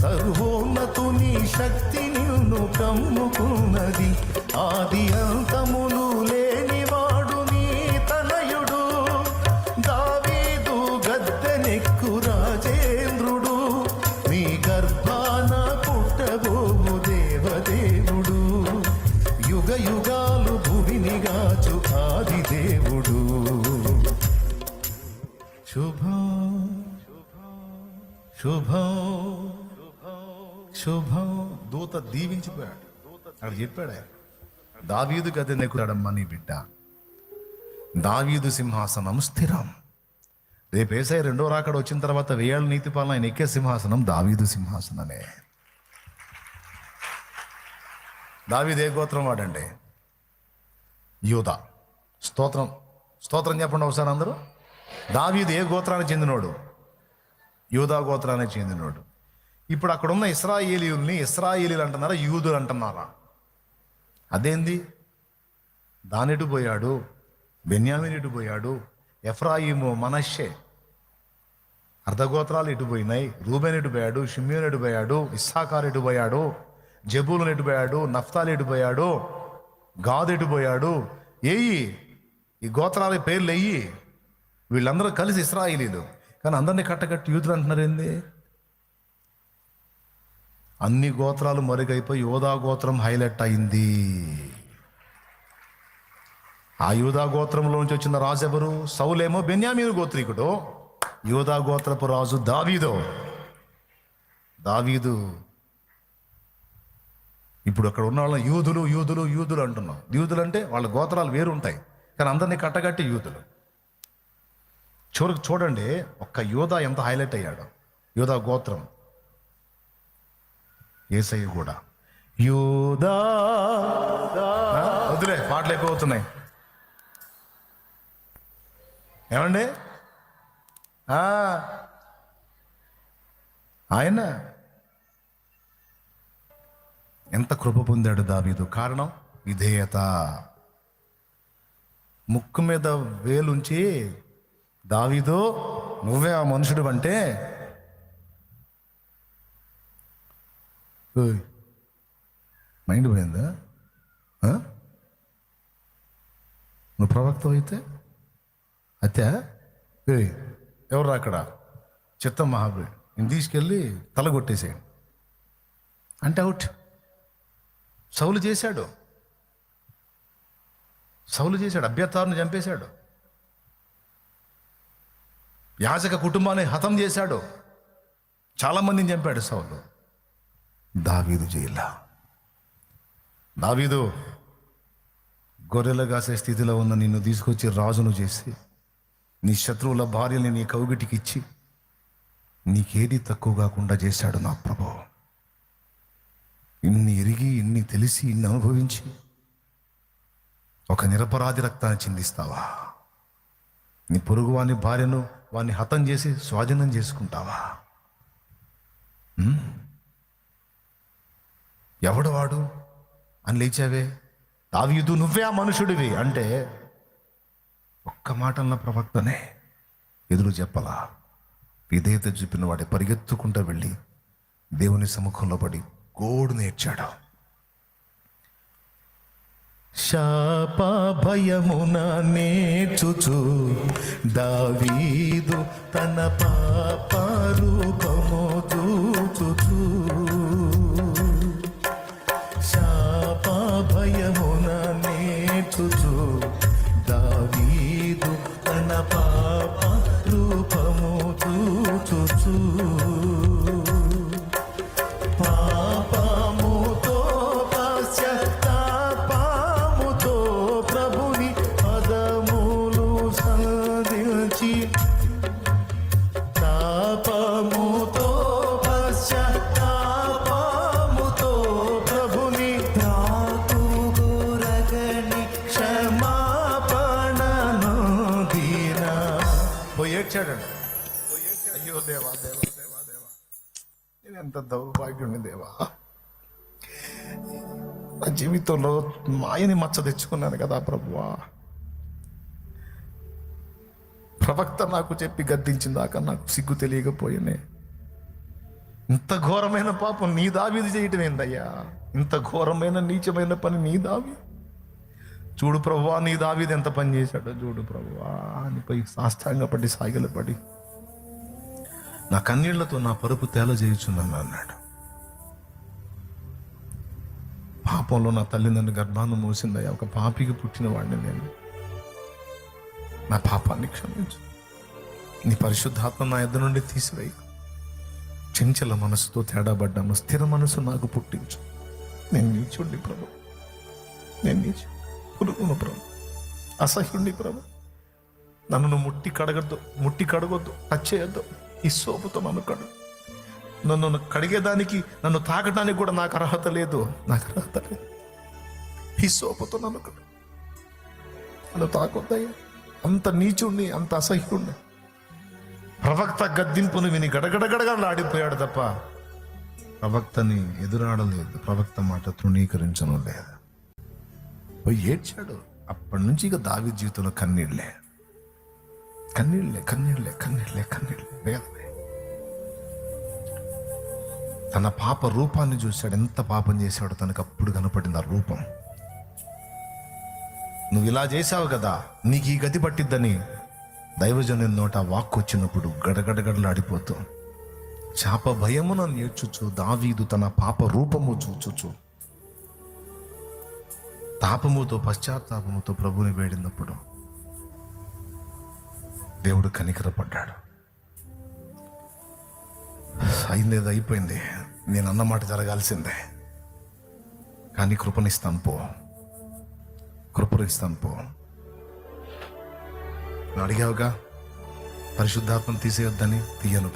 సర్వోన్నతుని శక్తి నిన్ను కమ్ముకున్నది. ఆది అంతములు లేనివాడు నీ తనయుడు, దావీదు గద్దెనెక్కు రాజేంద్రుడు, నీ గర్భాన పుట్టబోవు దేవదేవుడు, యుగ యుగాలు భూమిని గాచు ఆది దేవుడు. శుభం శుభం శుభం. దూత దీవించిపోయాడు. అక్కడ చెప్పాడు, దావీదు గద్దెనెక్కుతాడమ్మా నీ బిడ్డ, దావీదు సింహాసనం స్థిరం. రేపు యేసయ్య రెండో రాకడ వచ్చిన తర్వాత 1000 ఏళ్ళ నీతి పాలన ఆయన ఎక్కే సింహాసనం దావీదు సింహాసనమే. దావీదు ఏ గోత్రం వాడండి? యూదా. స్తోత్రం స్తోత్రం చెప్పండి ఒకసారి అందరూ. దావీదు ఏ గోత్రానికి చెందినోడు? యూదా గోత్రానికి చెందినోడు. ఇప్పుడు అక్కడ ఉన్న ఇశ్రాయేలీయుల్ని ఇశ్రాయేలీలు అంటున్నారా, యూదులు అంటున్నారా? అదేంది? దానెటు పోయాడు, బెన్యామీన్ ఎటు పోయాడు, ఎఫ్రాయిము, మనష్షే అర్ధగోత్రాలు ఎటు పోయినాయి, రూబేన్ ఎటు పోయాడు, షిమ్యోన్ ఎటు పోయాడు, ఇస్సాకార్ ఎటు పోయాడు, జబూలున్ ఎటు పోయాడు, నఫ్తాలి ఎటు పోయాడు, గాదు ఎటు పోయాడు? ఏయి ఈ గోత్రాల పేర్లు వెయ్యి. వీళ్ళందరూ కలిసి ఇశ్రాయేలీలు, కానీ అందరినీ కట్టకట్టి యూదులు అంటున్నారు ఏంది? అన్ని గోత్రాలు మరుగైపోయి యూదా గోత్రం హైలైట్ అయింది. ఆ యూదా గోత్రంలోంచి వచ్చిన రాజు ఎవరు? సౌలేమో బెన్యామీను గోత్రీకుడు, యూదా గోత్రపు రాజు దావీదు. దావీదు ఇప్పుడు అక్కడ ఉన్న వాళ్ళ యూదులు యూదులు యూదులు అంటున్నాం. యూదులు అంటే వాళ్ళ గోత్రాలు వేరు ఉంటాయి, కానీ అందరినీ కట్టగట్టి యూదులు. చూడండి, ఒక్క యూదా ఎంత హైలైట్ అయ్యాడు. యూదా గోత్రం, యేసయ్య కూడా యూదా. వదిలే, పాటలు అయిపోతున్నాయి ఏమండి? ఆయన ఎంత కృప పొందాడు దావీదు. కారణం విధేయత. ముక్కు మీద వేలుంచి, దావీదు నువ్వే ఆ మనుషుడు అంటే, మైండ్ పోయిందా? నువ్వు ప్రవక్త అయితే ఎవరు అక్కడ? చిత్తం మహాబలి, నేను తీసుకెళ్ళి తల కొట్టేసేయండి అంటే అవుట్. సౌలు చేశాడు, అబ్యాతారుని చంపేశాడు, యాజక కుటుంబాన్ని హతం చేశాడు, చాలామందిని చంపాడు సౌలు. దావీదు జైలా. దావీదు గొర్రెలు కాసే స్థితిలో ఉన్న నిన్ను తీసుకొచ్చి రాజును చేసి, నీ శత్రువుల భార్యని నీ కౌగిటికి ఇచ్చి, నీకేది తక్కువ కాకుండా చేశాడు నా ప్రభు. ఇన్ని ఎరిగి, ఇన్ని తెలిసి, ఇన్ని అనుభవించి ఒక నిరపరాధి రక్తాన్ని చిందిస్తావా? నీ పొరుగు వాని భార్యను వాని హతం చేసి స్వాధీనం చేసుకుంటావా? ఎవడు వాడు అని లేచావే, దావీదు నువ్వే ఆ మనుషుడివి అంటే ఒక్క మాటన్న ప్రవక్తనే ఎదురు చెప్పలా. విధేయత చూపిన వాడి పరిగెత్తుకుంటూ వెళ్ళి దేవుని సముఖంలో పడి గోడు నేర్చాడు. శాప భయమున నేర్చుచు దావీదు తన పాప రూపము చూచుచు, శాప భయమున నేర్చుచు దావీదు తన పాప రూపము చూచుచు, పాపముతో పశ్చాత్తాపముతో ప్రభుని పదములు సంధించి, తాపముతో పశ్చాత్తాపముతో ప్రభుని తాకురగని క్షమాపణను దీనా పోయేచ్చాడండి. అయ్యో దేవా దేవా దేవా దేవా, నేను ఎంత దౌర్భాగ్యుని దేవా. నా జీవితంలో మాయని మచ్చ తెచ్చుకున్నాను కదా ప్రభువా. ప్రవక్త నాకు చెప్పి గద్దించిందాక నాకు సిగ్గు తెలియకపోయినే. ఇంత ఘోరమైన పాపం నీ దావీదు చేయటం ఏందయ్యా? ఇంత ఘోరమైన నీచమైన పని నీ దావీదు. చూడు ప్రభువా, నీ దావీదు ఎంత పని చేశాడో చూడు ప్రభువా అనిపై సాష్టాంగపడి సాగిలపడి నా కన్నీళ్లతో నా పరుపు తేల చేయుచున్నాను అన్నాడు. పాపంలో నా తల్లి నన్ను గర్భాన్ని మోసిందయ్యా. ఒక పాపికి పుట్టిన వాడిని నేను. నా పాపాన్ని క్షమించు. నీ పరిశుద్ధాత్మ నా యొద్ద నుండి తీసివేయి. చంచల మనసుతో తేడాబడ్డాను, స్థిర మనసు నాకు పుట్టించు. నేను నీచుండి ప్రభు, నేను నీచు పురుగును ప్రభు, అసహ్యుణ్ణి ప్రభు. నన్ను ముట్టి కడగొద్దు, టచ్ చేయొద్దు. ఈ సోపుతో నన్ను కడుగు. నన్ను కడిగేదానికి, నన్ను తాకడానికి కూడా నాకు అర్హత లేదు. ఈ సోపుతో నన్ను కడుగు. నన్ను తాకొద్దయ్యా. అంత నీచుణ్ణి, అంత అసహ్యుణ్ణి. ప్రవక్త గద్దింపును విని గడగడగడగడలాడిపోయాడు తప్ప ప్రవక్తని ఎదురాడలేదు. ప్రవక్త మాట తృణీకరించను లేదు. పోయి ఏడ్చాడు. అప్పటి నుంచి ఇక దావీదు జీవితంలో కన్నీళ్లే. వేదనే. తన పాప రూపాన్ని చూశాడు. ఎంత పాపం చేశాడో తనకు అప్పుడు కనపడింది ఆ రూపం. నువ్వు ఇలా చేశావు కదా, నీకు ఈ గతి పట్టిద్దని దైవజను నోట వాక్కు వచ్చినప్పుడు గడగడగడలాడిపోతూ శాప భయమున నేర్చుచు దావీదు తన పాప రూపము చూచుచు తాపముతో పశ్చాత్తాపముతో ప్రభుని వేడినప్పుడు దేవుడు కనికరపడ్డాడు. అయిందేదో అయిపోయింది, నేను అన్నమాట జరగాల్సిందే, కానీ కృపనిస్తాను పో. నువ్వు అడిగావుగా పరిశుద్ధాత్మను తీసేయొద్దని, తీయను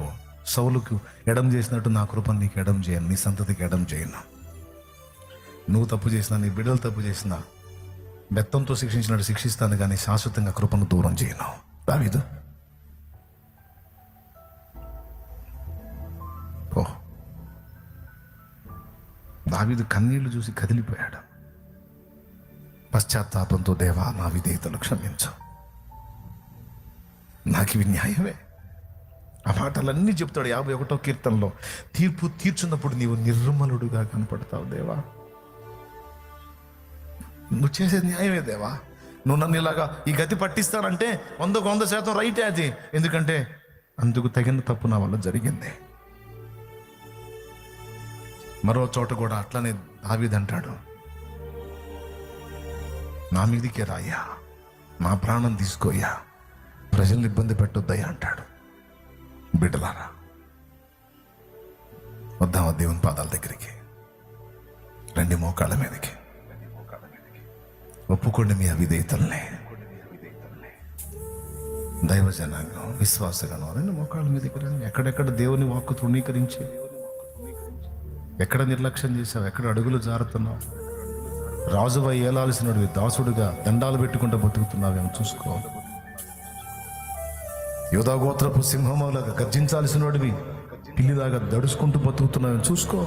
పో. సౌలుకు ఎడం చేసినట్టు నా కృపను నీకు ఎడం చేయను, నీ సంతతికి ఎడం చేయను. నువ్వు తప్పు చేసినా, నీ బిడ్డలు తప్పు చేసినా బెత్తంతో శిక్షించినట్టు శిక్షిస్తాను, కానీ శాశ్వతంగా కృపను దూరం చేయను. దావీదు ఓ, దావీదు కన్నీళ్లు చూసి కదిలిపోయాడు. పశ్చాత్తాపంతో దేవా నా విధేయతలు క్షమించు, నాకు ఇవి న్యాయమే. ఆ మాటలన్నీ చెప్తాడు 51వ కీర్తనలో. తీర్పు తీర్చున్నప్పుడు నీవు నిర్మలుడుగా కనపడతావు దేవా. నువ్వు చేసేది న్యాయమే దేవా. నువ్వు నన్ను ఇలాగా ఈ గతి పట్టిస్తానంటే 100% రైటే అది. ఎందుకంటే అందుకు తగిన తప్పు నా వల్ల జరిగింది. మరో చోట కూడా అట్లనే దావీదు అంటాడు, నా మీదికే రాయ్యా, నా ప్రాణం తీసుకోయ్యా, ప్రజల్ని ఇబ్బంది పెట్టొద్దయ్యా అంటాడు. బిడ్డలారా, వద్దామా దేవుని పాదాల దగ్గరికి, రండి మోకాళ్ళ మీదకి, ఒప్పుకోండి మీ అవిధేయతల్ని. దైవ జనాంగం, విశ్వాసగణం, రండి మోకాళ్ళ మీదకి రండి. ఎక్కడెక్కడ దేవుని వాక్కు తృణీకరించి, ఎక్కడ నిర్లక్ష్యం చేసావు, ఎక్కడ అడుగులు జారుతున్నావు, రాజువై ఏలాల్సినడివి దాసుడుగా దండాలు పెట్టుకుంటూ బతుకుతున్నావేమో చూసుకో. యోధా గోత్రపు సింహములాగా గర్జించాల్సినడివి పిల్లిలాగా దడుచుకుంటూ బతుకుతున్నావేమో చూసుకో.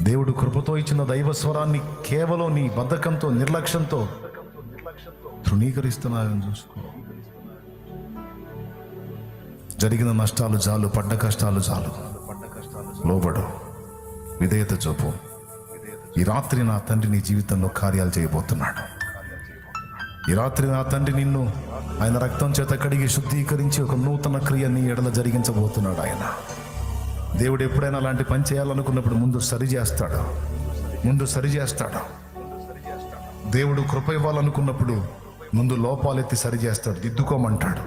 దేవుడు కృపతో ఇచ్చిన దైవ స్వరాన్ని కేవలం నీ బద్ధకంతో నిర్లక్ష్యంతో తృణీకరిస్తున్నావేమో చూసుకో. జరిగిన నష్టాలు చాలు, పడ్డ కష్టాలు చాలు. లోబడు, విధేయత చూపు. ఈ రాత్రి నా తండ్రి నీ జీవితంలో కార్యాలు చేయబోతున్నాడు. ఈ రాత్రి నా తండ్రి నిన్ను ఆయన రక్తం చేత కడిగి శుద్ధీకరించి ఒక నూతన క్రియ నీ ఎడల జరిగించబోతున్నాడు. ఆయన దేవుడు ఎప్పుడైనా అలాంటి పని చేయాలనుకున్నప్పుడు ముందు సరిచేస్తాడు. దేవుడు కృప ఇవ్వాలనుకున్నప్పుడు ముందు లోపాలెత్తి సరిచేస్తాడు, దిద్దుకోమంటాడు.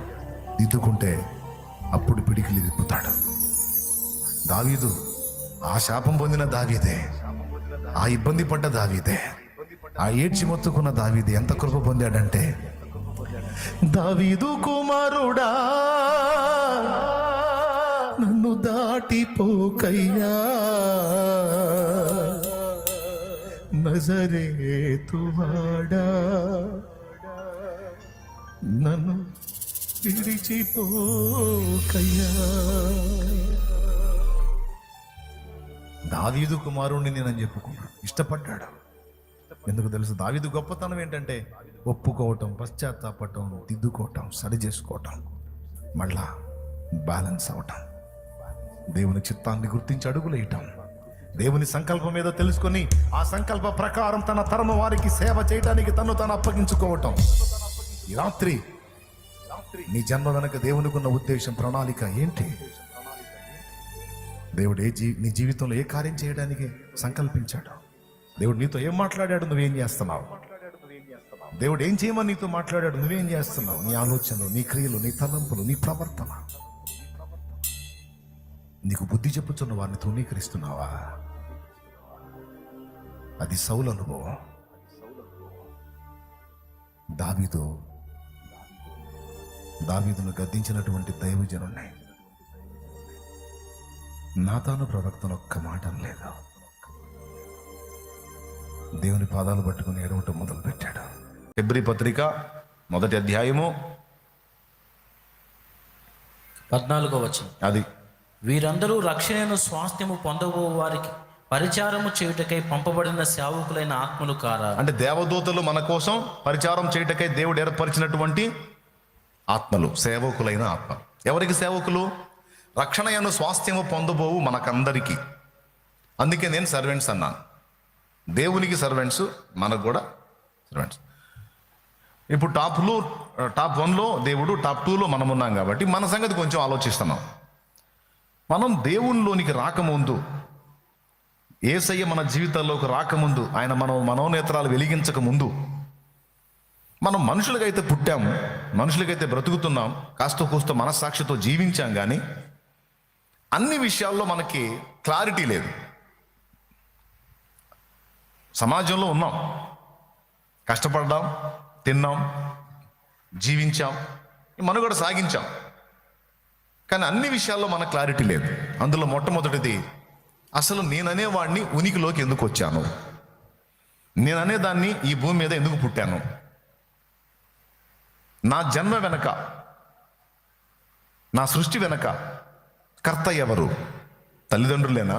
దిద్దుకుంటే అప్పుడు పిడికిలి విప్పుతాడు. దావీదు ఆ శాపం పొందిన దావీదే, ఆ ఇబ్బంది పడ్డ దావీదే, ఆ ఏడ్చి మొత్తుకున్న దావీదే ఎంత కృప పొందాడంటే, దావీదు కుమారుడా నన్ను దాటిపోకయ్యా, నజరేతువాడా నన్ను విడిచిపోకయ్యా. దావీదు కుమారుణ్ణి నేనని చెప్పుకున్నాడు, ఇష్టపడ్డాడు. ఎందుకు తెలుసు? దావీదు గొప్పతనం ఏంటంటే ఒప్పుకోవటం, పశ్చాత్తాపడటం, దిద్దుకోవటం, సరి చేసుకోవటం, మళ్ళా బ్యాలెన్స్ అవటం, దేవుని చిత్తాన్ని గుర్తించి అడుగులేయటం, దేవుని సంకల్పం ఏదో తెలుసుకొని ఆ సంకల్ప ప్రకారం తన తరము వారికి సేవ చేయడానికి తను అప్పగించుకోవటం. ఈ రాత్రి నీ జన్మ వెనక దేవునికి ఉన్న ఉద్దేశం, ప్రణాళిక ఏంటి? దేవుడు నీ జీవితంలో ఏ కార్యం చేయడానికి సంకల్పించాడు? దేవుడు నీతో ఏం మాట్లాడాడు, నువ్వేం చేస్తున్నావు? దేవుడు ఏం చేయమని నీతో మాట్లాడాడు, నువ్వేం చేస్తున్నావు? నీ ఆలోచనలు, నీ క్రియలు, నీ తలంపులు, నీ ప్రవర్తన. నీకు బుద్ధి చెప్పుచున్న వారిని తృణీకరిస్తున్నావా? అది సౌలు అనుభవం. దావీదును గద్దించినటువంటి దైవజనుణ్ణి నాతాను ప్రవక్తను ఒక్క మాట లేదు. దేవుని పాదాలు పట్టుకుని ఏడవటం మొదలు పెట్టాడు. హెబ్రీ పత్రిక 1వ అధ్యాయము 14వ వచనం. అది వీరందరూ రక్షణను స్వాస్థ్యము పొందబో వారికి పరిచారము చేయుటకై పంపబడిన సేవకులైన ఆత్మలు కారా? అంటే దేవదూతలు మన కోసం పరిచారం చేయుటకై దేవుడు ఏర్పరిచినటువంటి ఆత్మలు, సేవకులైన ఆత్మ. ఎవరికి సేవకులు? రక్షణయను స్వాస్థ్యము పొందబోవు మనకందరికీ. అందుకే నేను సర్వెంట్స్ అన్నాను. దేవునికి సర్వెంట్స్, మనకు కూడా సర్వెంట్స్. ఇప్పుడు టాప్ 1లో దేవుడు, టాప్ 2లో మనం ఉన్నాం కాబట్టి మన సంగతి కొంచెం ఆలోచిస్తున్నాం. మనం దేవునిలోనికి రాకముందు, యేసయ్య మన జీవితాల్లోకి రాకముందు, ఆయన మన మనోనేత్రాలు వెలిగించక ముందు మనం మనుషులకైతే పుట్టాము, మనుషులకైతే బ్రతుకుతున్నాం, కాస్త కూస్తో మనస్సాక్షితో జీవించాం. కానీ అన్ని విషయాల్లో మనకి క్లారిటీ లేదు. సమాజంలో ఉన్నాం, కష్టపడ్డాం, తిన్నాం, జీవించాం, మనుగడ సాగించాం. కానీ అన్ని విషయాల్లో మనకు క్లారిటీ లేదు. అందులో మొట్టమొదటిది, అసలు నేననేవాడిని ఉనికిలోకి ఎందుకు వచ్చాను? నేననే దాన్ని ఈ భూమి మీద ఎందుకు పుట్టాను? నా జన్మ వెనక, నా సృష్టి వెనక కర్త ఎవరు? తల్లిదండ్రులేనా?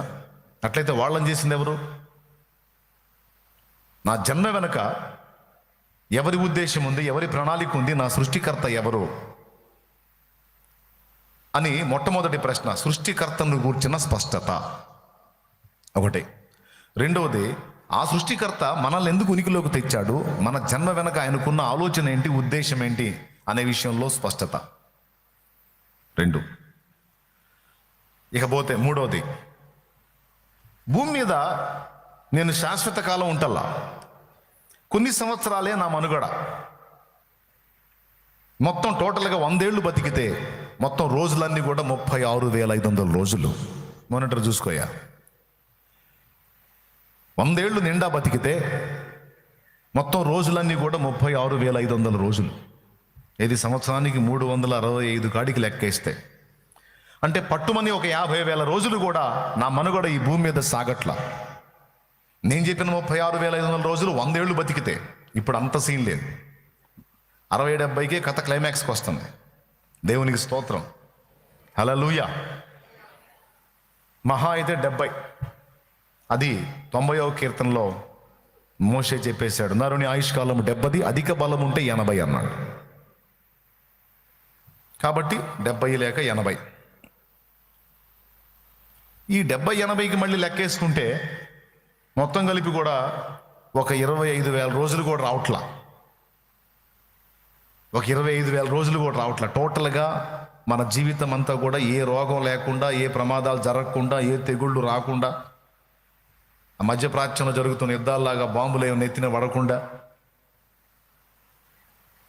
అట్లయితే వాళ్ళని చేసింది ఎవరు? నా జన్మ వెనక ఎవరి ఉద్దేశం ఉంది, ఎవరి ప్రణాళిక ఉంది, నా సృష్టికర్త ఎవరు అని మొట్టమొదటి ప్రశ్న. సృష్టికర్తను గూర్చిన స్పష్టత ఒకటి. రెండవది, ఆ సృష్టికర్త మనల్ని ఎందుకు ఉనికిలోకి తెచ్చాడు, మన జన్మ వెనక ఆయనకున్న ఆలోచన ఏంటి, ఉద్దేశం ఏంటి అనే విషయంలో స్పష్టత. 2. ఇకపోతే 3వది, భూమి మీద నేను శాశ్వత కాలం ఉంటల్లా, కొన్ని సంవత్సరాలే నా మనుగడ. మొత్తం టోటల్గా 100 ఏళ్ళు బతికితే మొత్తం రోజులన్నీ కూడా 36,500 రోజులు. మానిటర్ చూసుకోయా. 100 ఏళ్ళు నిండా బతికితే మొత్తం రోజులన్నీ కూడా 36,500 రోజులు. ఇది సంవత్సరానికి 365 కాడికి లెక్కేస్తే, అంటే పట్టుమని ఒక 50,000 రోజులు కూడా నా మనుగడ ఈ భూమి మీద సాగట్ల. నేను చెప్పిన 36,500 రోజులు 100 ఏళ్ళు బతికితే ఇప్పుడు అంత సీన్ లేదు. 60-70కే కథ క్లైమాక్స్కి వస్తుంది. దేవునికి స్తోత్రం, హల్లెలూయా. మహా అయితే 70. అది 90వ కీర్తనలో మోషే చెప్పేశాడు, నరుని ఆయుష్కాలం 70, అధిక బలం ఉంటే 80 అన్నాడు. కాబట్టి 70 లేక 80. ఈ 70-80కి మళ్ళీ లెక్కేసుకుంటే మొత్తం కలిపి కూడా ఒక 25,000 రోజులు కూడా రావట్లా. ఒక 25,000 రోజులు కూడా రావట్లా. టోటల్గా మన జీవితం అంతా కూడా ఏ రోగం లేకుండా, ఏ ప్రమాదాలు జరగకుండా, ఏ తెగుళ్ళు రాకుండా, ఆ మధ్యప్రాచ్యంలో జరుగుతున్న యుద్ధాల్లాగా బాంబులు ఏమైనా ఎత్తిన పడకుండా,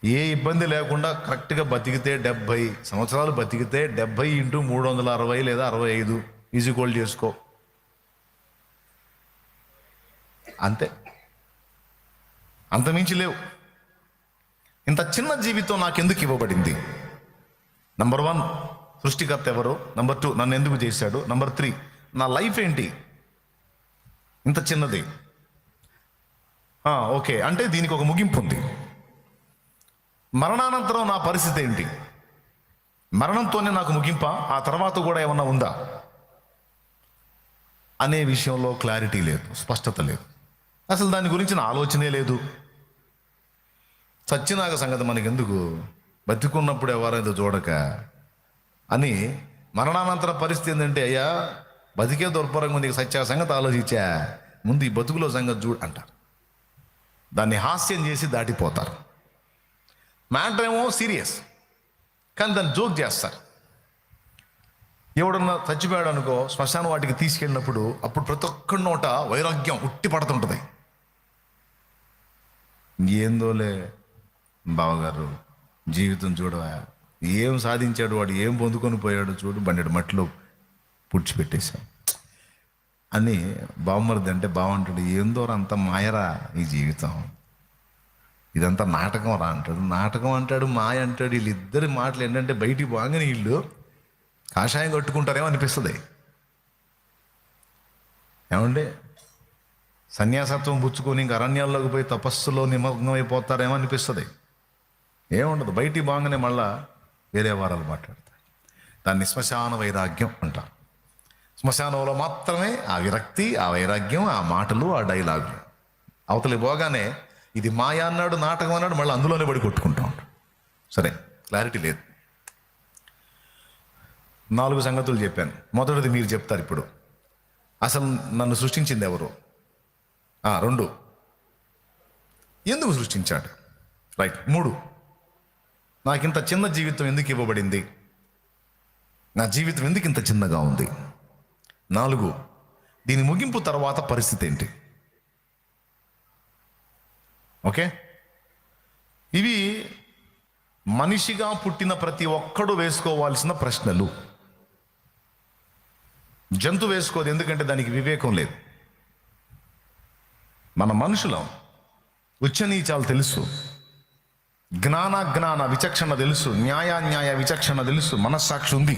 ఏ ఇబ్బంది లేకుండా కరెక్ట్గా బతికితే 70 సంవత్సరాలు బతికితే 70 × 360 లేదా 65 ఈజీకోల్ చేసుకో, అంతే. అంతమించి లేవు. ఇంత చిన్న జీవితం నాకెందుకు ఇవ్వబడింది? నంబర్ 1, సృష్టికర్త ఎవరు? నంబర్ 2, నన్ను ఎందుకు చేశాడు? నంబర్ 3, నా లైఫ్ ఏంటి ఇంత చిన్నది? ఓకే, అంటే దీనికి ఒక ముగింపు ఉంది. మరణానంతరం నా పరిస్థితి ఏంటి? మరణంతోనే నాకు ముగింపా? ఆ తర్వాత కూడా ఏమన్నా ఉందా అనే విషయంలో క్లారిటీ లేదు, స్పష్టత లేదు. అసలు దాని గురించి నా ఆలోచనే లేదు. సత్యనాగ సంగతి మనకెందుకు, బతికున్నప్పుడు ఎవరైతే చూడక అని. మరణానంతర పరిస్థితి ఏంటంటే, అయ్యా బతికే దుర్భరంగా ఉంది, సత్య సంగతి ఆలోచించా, ముందు ఈ బతుకులో సంగతి చూడు అంటారు. దాన్ని హాస్యం చేసి దాటిపోతారు. మ్యాటర్ ఏమో సీరియస్, కానీ దాన్ని జోక్ చేస్తారు. ఎవడన్నా చచ్చిపోయాడు అనుకో, శ్మశాన వాటికి తీసుకెళ్ళినప్పుడు అప్పుడు ప్రతి ఒక్కడి నోట వైరాగ్యం ఉట్టి పడుతుంటుంది. ఏందోలే బావగారు, జీవితం చూడవా, ఏం సాధించాడు వాడు, ఏం పొందుకొని పోయాడు చూడు, బండెడు మట్టిలో పుడిచిపెట్టేశాం అని బావమరిది అంటే బావంటాడు, ఏందో అంత మాయరా ఈ జీవితం, ఇదంతా నాటకం రా అంటాడు. నాటకం అంటాడు, మాయ అంటాడు. వీళ్ళిద్దరి మాటలు ఏంటంటే బయటికి బాగానే వీళ్ళు కాషాయం కట్టుకుంటారేమో అనిపిస్తుంది. ఏమండి, సన్యాసత్వం పుచ్చుకొని ఇంక అరణ్యాల్లోకి పోయి తపస్సులో నిమగ్నమైపోతారేమో అనిపిస్తుంది. ఏముండదు, బయటికి బాగానే మళ్ళా వేరే వారాలు మాట్లాడతారు. దాన్ని శ్మశాన వైరాగ్యం అంటారు. శ్మశానంలో మాత్రమే ఆ విరక్తి, ఆ వైరాగ్యం, ఆ మాటలు, ఆ డైలాగులు. అవతలి పోగానే ఇది మాయా అన్నాడు, నాటకం అన్నాడు, మళ్ళీ అందులోనే పడి కొట్టుకుంటా ఉంటాడు. సరే, క్లారిటీ లేదు. 4 సంగతులు చెప్పాను. మొదటిది మీరు చెప్తారు ఇప్పుడు, అసలు నన్ను సృష్టించింది ఎవరు? 2, ఎందుకు సృష్టించాడు? రైట్. 3, నాకింత చిన్న జీవితం ఎందుకు ఇవ్వబడింది? నా జీవితం ఎందుకు ఇంత చిన్నగా ఉంది? 4, దీని ముగింపు తర్వాత పరిస్థితి ఏంటి? ఓకే, ఇవి మనిషిగా పుట్టిన ప్రతి ఒక్కడు వేసుకోవాల్సిన ప్రశ్నలు. జంతు వేసుకోదు, ఎందుకంటే దానికి వివేకం లేదు. మన మనుషులం, ఉచ్చనీచాలు తెలుసు, జ్ఞాన విచక్షణ తెలుసు, న్యాయ విచక్షణ తెలుసు, మనస్సాక్షి ఉంది,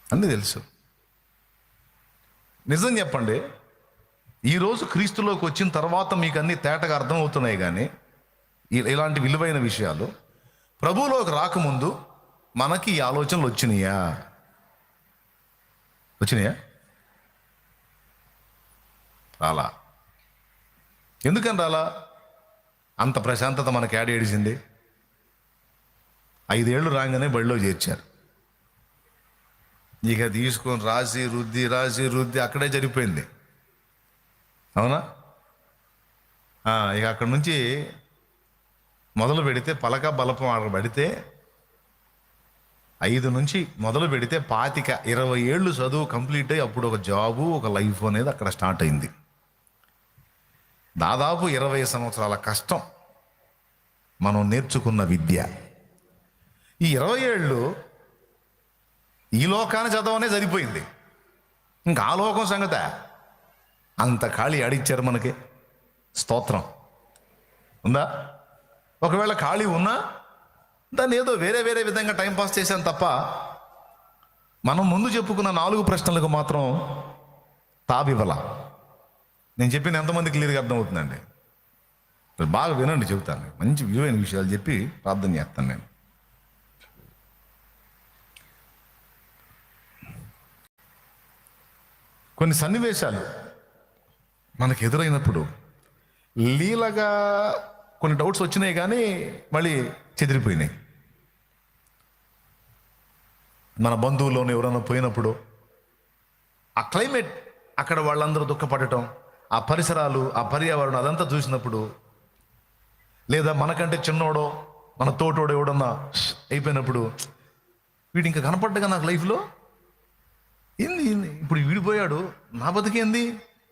అన్నీ తెలుసు. నిజం చెప్పండి, ఈరోజు క్రీస్తులోకి వచ్చిన తర్వాత మీకు అన్ని తేటగా అర్థమవుతున్నాయి. కానీ ఇలాంటి విలువైన విషయాలు ప్రభువులోకి రాకముందు మనకి ఈ ఆలోచనలు వచ్చినాయా? రాలా. ఎందుకని రాలా? అంత ప్రశాంతత మనకి యాడ్ ఏడిసింది. 5 ఏళ్ళు రాగానే బడిలో చేర్చారు. ఇక తీసుకొని రాసి రుద్ది అక్కడే జరిగిపోయింది. అవునా? ఇక అక్కడి నుంచి మొదలు పెడితే పలక బలపం అక్కడ పడితే 5 నుంచి మొదలు పెడితే 20 ఏళ్ళు చదువు కంప్లీట్ అయ్యి అప్పుడు ఒక జాబు, ఒక లైఫ్ అనేది అక్కడ స్టార్ట్ అయింది. దాదాపు 20 సంవత్సరాల కష్టం మనం నేర్చుకున్న విద్య. ఈ 20 ఏళ్ళు ఈ లోకాన్ని చదవనే సరిపోయింది. ఇంకా ఆ లోకం సంగతే అంత ఖాళీ ఆడిచ్చారు మనకి. స్తోత్రం ఉందా? ఒకవేళ ఖాళీ ఉన్నా దాన్ని ఏదో వేరే విధంగా టైంపాస్ చేశాను తప్ప మనం ముందు చెప్పుకున్న 4 ప్రశ్నలకు మాత్రం తావివ్వలా. నేను చెప్పింది ఎంతమంది క్లియర్గా అర్థమవుతుందండి? బాగా వినండి, చెబుతాను. మంచి విలువైన విషయాలు చెప్పి ప్రార్థన చేస్తాను నేను. కొన్ని సన్నివేశాలు మనకు ఎదురైనప్పుడు లీలగా కొన్ని డౌట్స్ వచ్చినాయి, కానీ మళ్ళీ చెదిరిపోయినాయి. మన బంధువుల్లోనే ఎవరైనా పోయినప్పుడు ఆ క్లైమేట్, అక్కడ వాళ్ళందరూ దుఃఖపడటం, ఆ పరిసరాలు, ఆ పర్యావరణం అదంతా చూసినప్పుడు, లేదా మనకంటే చిన్నోడో మన తోటోడో ఎవడన్నా అయిపోయినప్పుడు, వీడు ఇంకా కనపడ్డగా నాకు లైఫ్లో ఏంది ఇప్పుడు వీడిపోయాడు, నా బతికేంది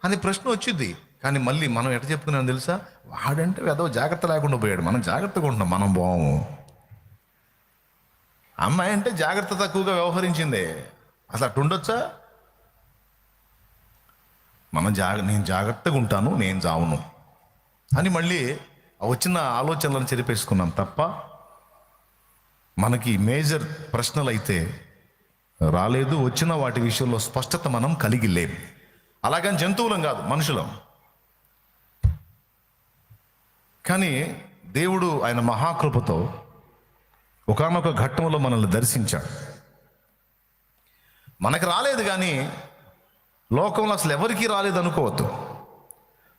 అనే ప్రశ్న వచ్చింది. కానీ మళ్ళీ మనం ఎట్ట చెప్పుకున్నాం తెలుసా? వాడంటే ఏదో జాగ్రత్త లేకుండా పోయాడు, మనం జాగ్రత్తగా ఉంటున్నాం, మనం బాము. అమ్మాయి అంటే జాగ్రత్త తక్కువగా వ్యవహరించిందే, అసలు అట్టు ఉండొచ్చా? నేను జాగ్రత్తగా ఉంటాను, నేను చావును అని మళ్ళీ వచ్చిన ఆలోచనలను చెరిపేసుకున్నాం తప్ప మనకి మేజర్ ప్రశ్నలు అయితే రాలేదు. వచ్చిన వాటి విషయంలో స్పష్టత మనం కలిగి లేం. అలాగని జంతువులం కాదు, మనుషులం. కానీ దేవుడు ఆయన మహాకృపతో ఒకానొక ఘట్టంలో మనల్ని దర్శించాడు. మనకు రాలేదు, కానీ లోకంలో అసలు ఎవరికీ రాలేదు అనుకోవద్దు.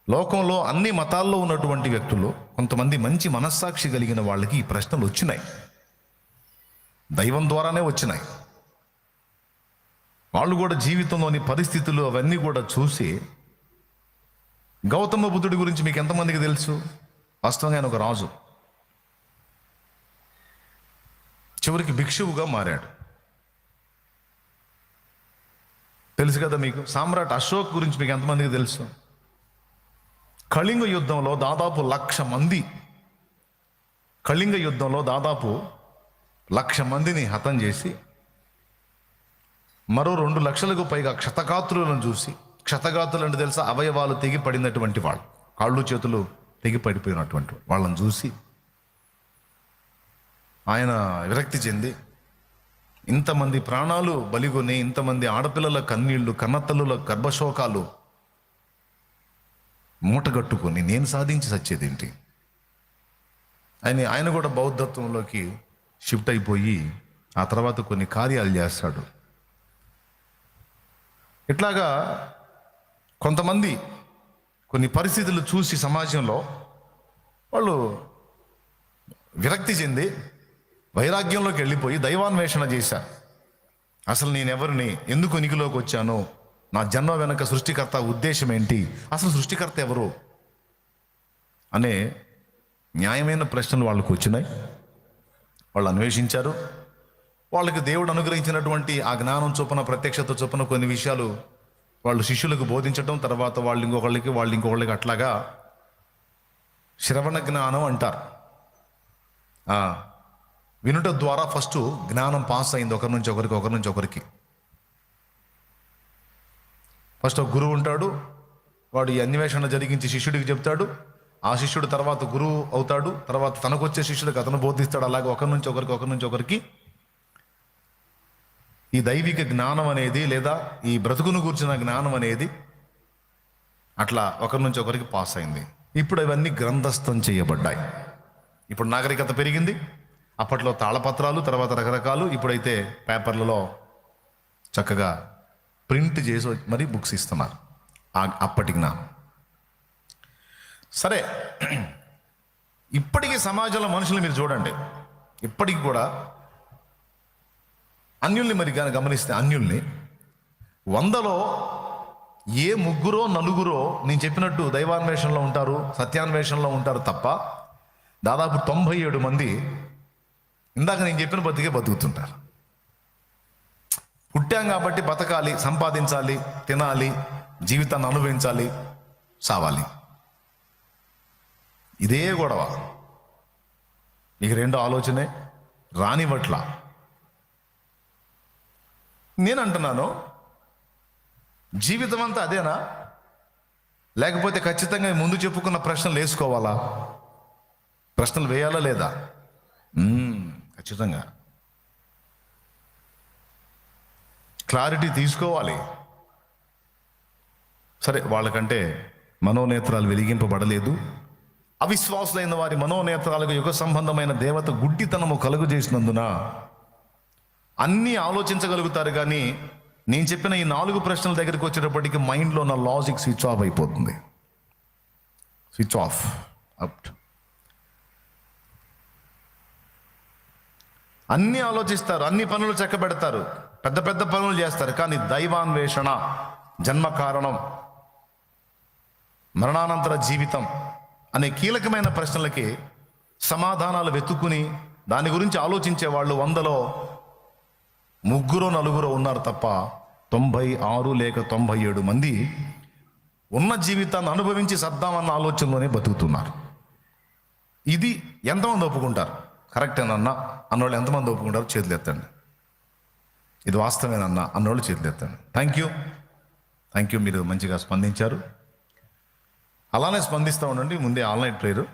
లోకంలో అన్ని మతాల్లో ఉన్నటువంటి వ్యక్తులు, కొంతమంది మంచి మనస్సాక్షి కలిగిన వాళ్ళకి ఈ ప్రశ్నలు వచ్చినాయి, దైవం ద్వారానే వచ్చినాయి. వాళ్ళు కూడా జీవితంలోని పరిస్థితులు అవన్నీ కూడా చూసి, గౌతమ బుద్ధుడి గురించి మీకు ఎంతమందికి తెలుసు? వాస్తవంగా ఆయన ఒక రాజు, చివరికి భిక్షువుగా మారాడు. తెలుసు కదా మీకు. సామ్రాట్ అశోక్ గురించి మీకు ఎంతమందికి తెలుసు? కళింగ యుద్ధంలో దాదాపు 1,00,000 మంది, కళింగ యుద్ధంలో దాదాపు 1,00,000 మందిని హతం చేసి, మరో 2 లక్షలకు పైగా క్షతగాత్రులను చూసి, క్షతగాత్రులు అంటే తెలుసా? అవయవాలు తెగి పడినటువంటి వాళ్ళు, కాళ్ళు చేతులు తెగి పడిపోయినటువంటి వాళ్ళని చూసి ఆయన విరక్తి చెంది, ఇంతమంది ప్రాణాలు బలిగొని, ఇంతమంది ఆడపిల్లల కన్నీళ్లు, కన్నతల్లుల గర్భశోకాలు మూటగట్టుకొని నేను సాధించి సచ్చేదేంటి? ఆయన కూడా బౌద్ధత్వంలోకి షిఫ్ట్ అయిపోయి ఆ తర్వాత కొన్ని కార్యాలు చేస్తాడు. ఇట్లాగా కొంతమంది కొన్ని పరిస్థితులు చూసి సమాజంలో వాళ్ళు విరక్తి చెంది వైరాగ్యంలోకి వెళ్ళిపోయి దైవాన్వేషణ చేశారు. అసలు నేనెవరిని, ఎందుకు ఉనికిలోకి వచ్చాను, నా జన్మ వెనక సృష్టికర్త ఉద్దేశం ఏంటి, అసలు సృష్టికర్త ఎవరు అనే న్యాయమైన ప్రశ్నలు వాళ్ళకు వచ్చినాయి. వాళ్ళు అన్వేషించారు. వాళ్ళకి దేవుడు అనుగ్రహించినటువంటి ఆ జ్ఞానం చొప్పున, ప్రత్యక్షత చొప్పున కొన్ని విషయాలు వాళ్ళు శిష్యులకు బోధించడం, తర్వాత వాళ్ళు ఇంకొకళ్ళకి అట్లాగా శ్రవణ జ్ఞానం అంటారు. వినుట ద్వారా ఫస్ట్ జ్ఞానం పాస్ అయింది ఒకరి నుంచి ఒకరికి. ఫస్ట్ ఒక గురువు ఉంటాడు, వాడు ఈ అన్వేషణ జరిగించి శిష్యుడికి చెప్తాడు. ఆ శిష్యుడు తర్వాత గురువు అవుతాడు, తర్వాత తనకు వచ్చే శిష్యుడికి అతను బోధిస్తాడు. అలాగే ఒకరి నుంచి ఒకరికి ఈ దైవిక జ్ఞానం అనేది, లేదా ఈ బ్రతుకును కూర్చున్న జ్ఞానం అనేది అట్లా ఒకరి నుంచి ఒకరికి పాస్ అయింది. ఇప్పుడు అవన్నీ గ్రంథస్థం చేయబడ్డాయి. ఇప్పుడు నాగరికత పెరిగింది. అప్పట్లో తాళపత్రాలు, తర్వాత రకరకాలు, ఇప్పుడైతే పేపర్లలో చక్కగా ప్రింట్ చేసి మరి బుక్స్ ఇస్తున్నారు. అప్పటి జ్ఞానం సరే. ఇప్పటికీ సమాజంలో మనుషులు మీరు చూడండి, ఇప్పటికి కూడా అన్యుల్ని మరి గమనిస్తే, అన్యుల్ని 100లో ఏ 3 4 నేను చెప్పినట్టు దైవాన్వేషణలో ఉంటారు, సత్యాన్వేషణలో ఉంటారు తప్ప దాదాపు 97 మంది ఇందాక నేను చెప్పిన బతికే బతుకుతుంటారు. పుట్టాం కాబట్టి బతకాలి, సంపాదించాలి, తినాలి, జీవితాన్ని అనుభవించాలి, సావాలి. ఇదే గొడవ. ఇక రెండో ఆలోచనే రానివట్ల. నేను అంటున్నాను, జీవితం అంతా అదేనా? లేకపోతే ఖచ్చితంగా ముందు చెప్పుకున్న ప్రశ్నలు వేసుకోవాలా? ప్రశ్నలు వేయాలా లేదా? ఖచ్చితంగా క్లారిటీ తీసుకోవాలి. సరే, వాళ్ళకంటే మనోనేత్రాలు వెలిగింపబడలేదు. అవిశ్వాసులైన వారి మనోనేత్రాలకు యుగ సంబంధమైన దేవత గుడ్డితనము కలుగు చేసినందున అన్నీ ఆలోచించగలుగుతారు, కానీ నేను చెప్పిన ఈ 4 ప్రశ్నల దగ్గరికి వచ్చేటప్పటికి మైండ్లో ఉన్న లాజిక్ స్విచ్ ఆఫ్ అయిపోతుంది. Switch off up. అన్నీ ఆలోచిస్తారు, అన్ని పనులు చక్కబెడతారు, పెద్ద పెద్ద పనులు చేస్తారు, కానీ దైవాన్వేషణ, జన్మ కారణం, మరణానంతర జీవితం అనే కీలకమైన ప్రశ్నలకి సమాధానాలు వెతుక్కుని దాని గురించి ఆలోచించే వాళ్ళు 100లో 3-4 ఉన్నారు తప్ప 96 లేక 97 మంది ఉన్న జీవితాన్ని అనుభవించి సద్దామన్న ఆలోచనలోనే బతుకుతున్నారు. ఇది ఎంతమంది ఒప్పుకుంటారు? కరెక్టేనన్నా అన్నోళ్ళు ఎంతమంది ఒప్పుకుంటారు? చేతులు ఎత్తండి. ఇది వాస్తవేనన్నా అన్నోళ్ళు చేతులు ఎత్తండి. థ్యాంక్ యూ, మీరు మంచిగా స్పందించారు. అలానే స్పందిస్తూ ఉండండి. ముందే ఆన్లైన్ ప్రేయర్,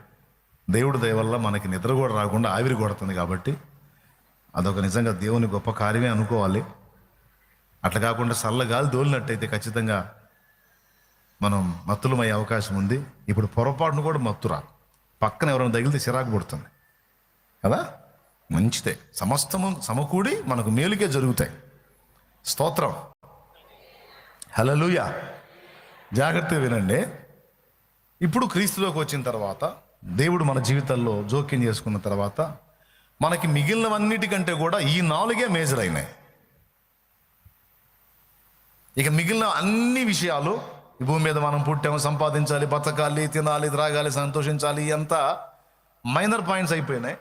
దేవుడి దయ వల్ల మనకి నిద్ర కూడా రాకుండా ఆవిరి కొడుతుంది కాబట్టి అదొక నిజంగా దేవుని గొప్ప కార్యమే అనుకోవాలి. అట్లా కాకుండా చల్లగాలి దోలినట్టయితే ఖచ్చితంగా మనం మత్తులమయ్యే అవకాశం ఉంది. ఇప్పుడు పొరపాటును కూడా మత్తురా, పక్కన ఎవరైనా తగిలితే చిరాకు పుడుతుంది కదా. మంచిదే, సమస్తము సమకూడి మనకు మేలుకే జరుగుతాయి. స్తోత్రం, హల్లెలూయా. జాగ్రత్తగా వినండి. ఇప్పుడు క్రీస్తులోకి వచ్చిన తర్వాత, దేవుడు మన జీవితాల్లో జోక్యం చేసుకున్న తర్వాత మనకి మిగిలినవన్నిటికంటే కూడా ఈ 4 మేజర్ అయినాయి. ఇక మిగిలిన అన్ని విషయాలు, ఈ భూమి మీద మనం పుట్టాము, సంపాదించాలి, బతకాలి, తినాలి, త్రాగాలి, సంతోషించాలి, అంతా మైనర్ పాయింట్స్ అయిపోయినాయి.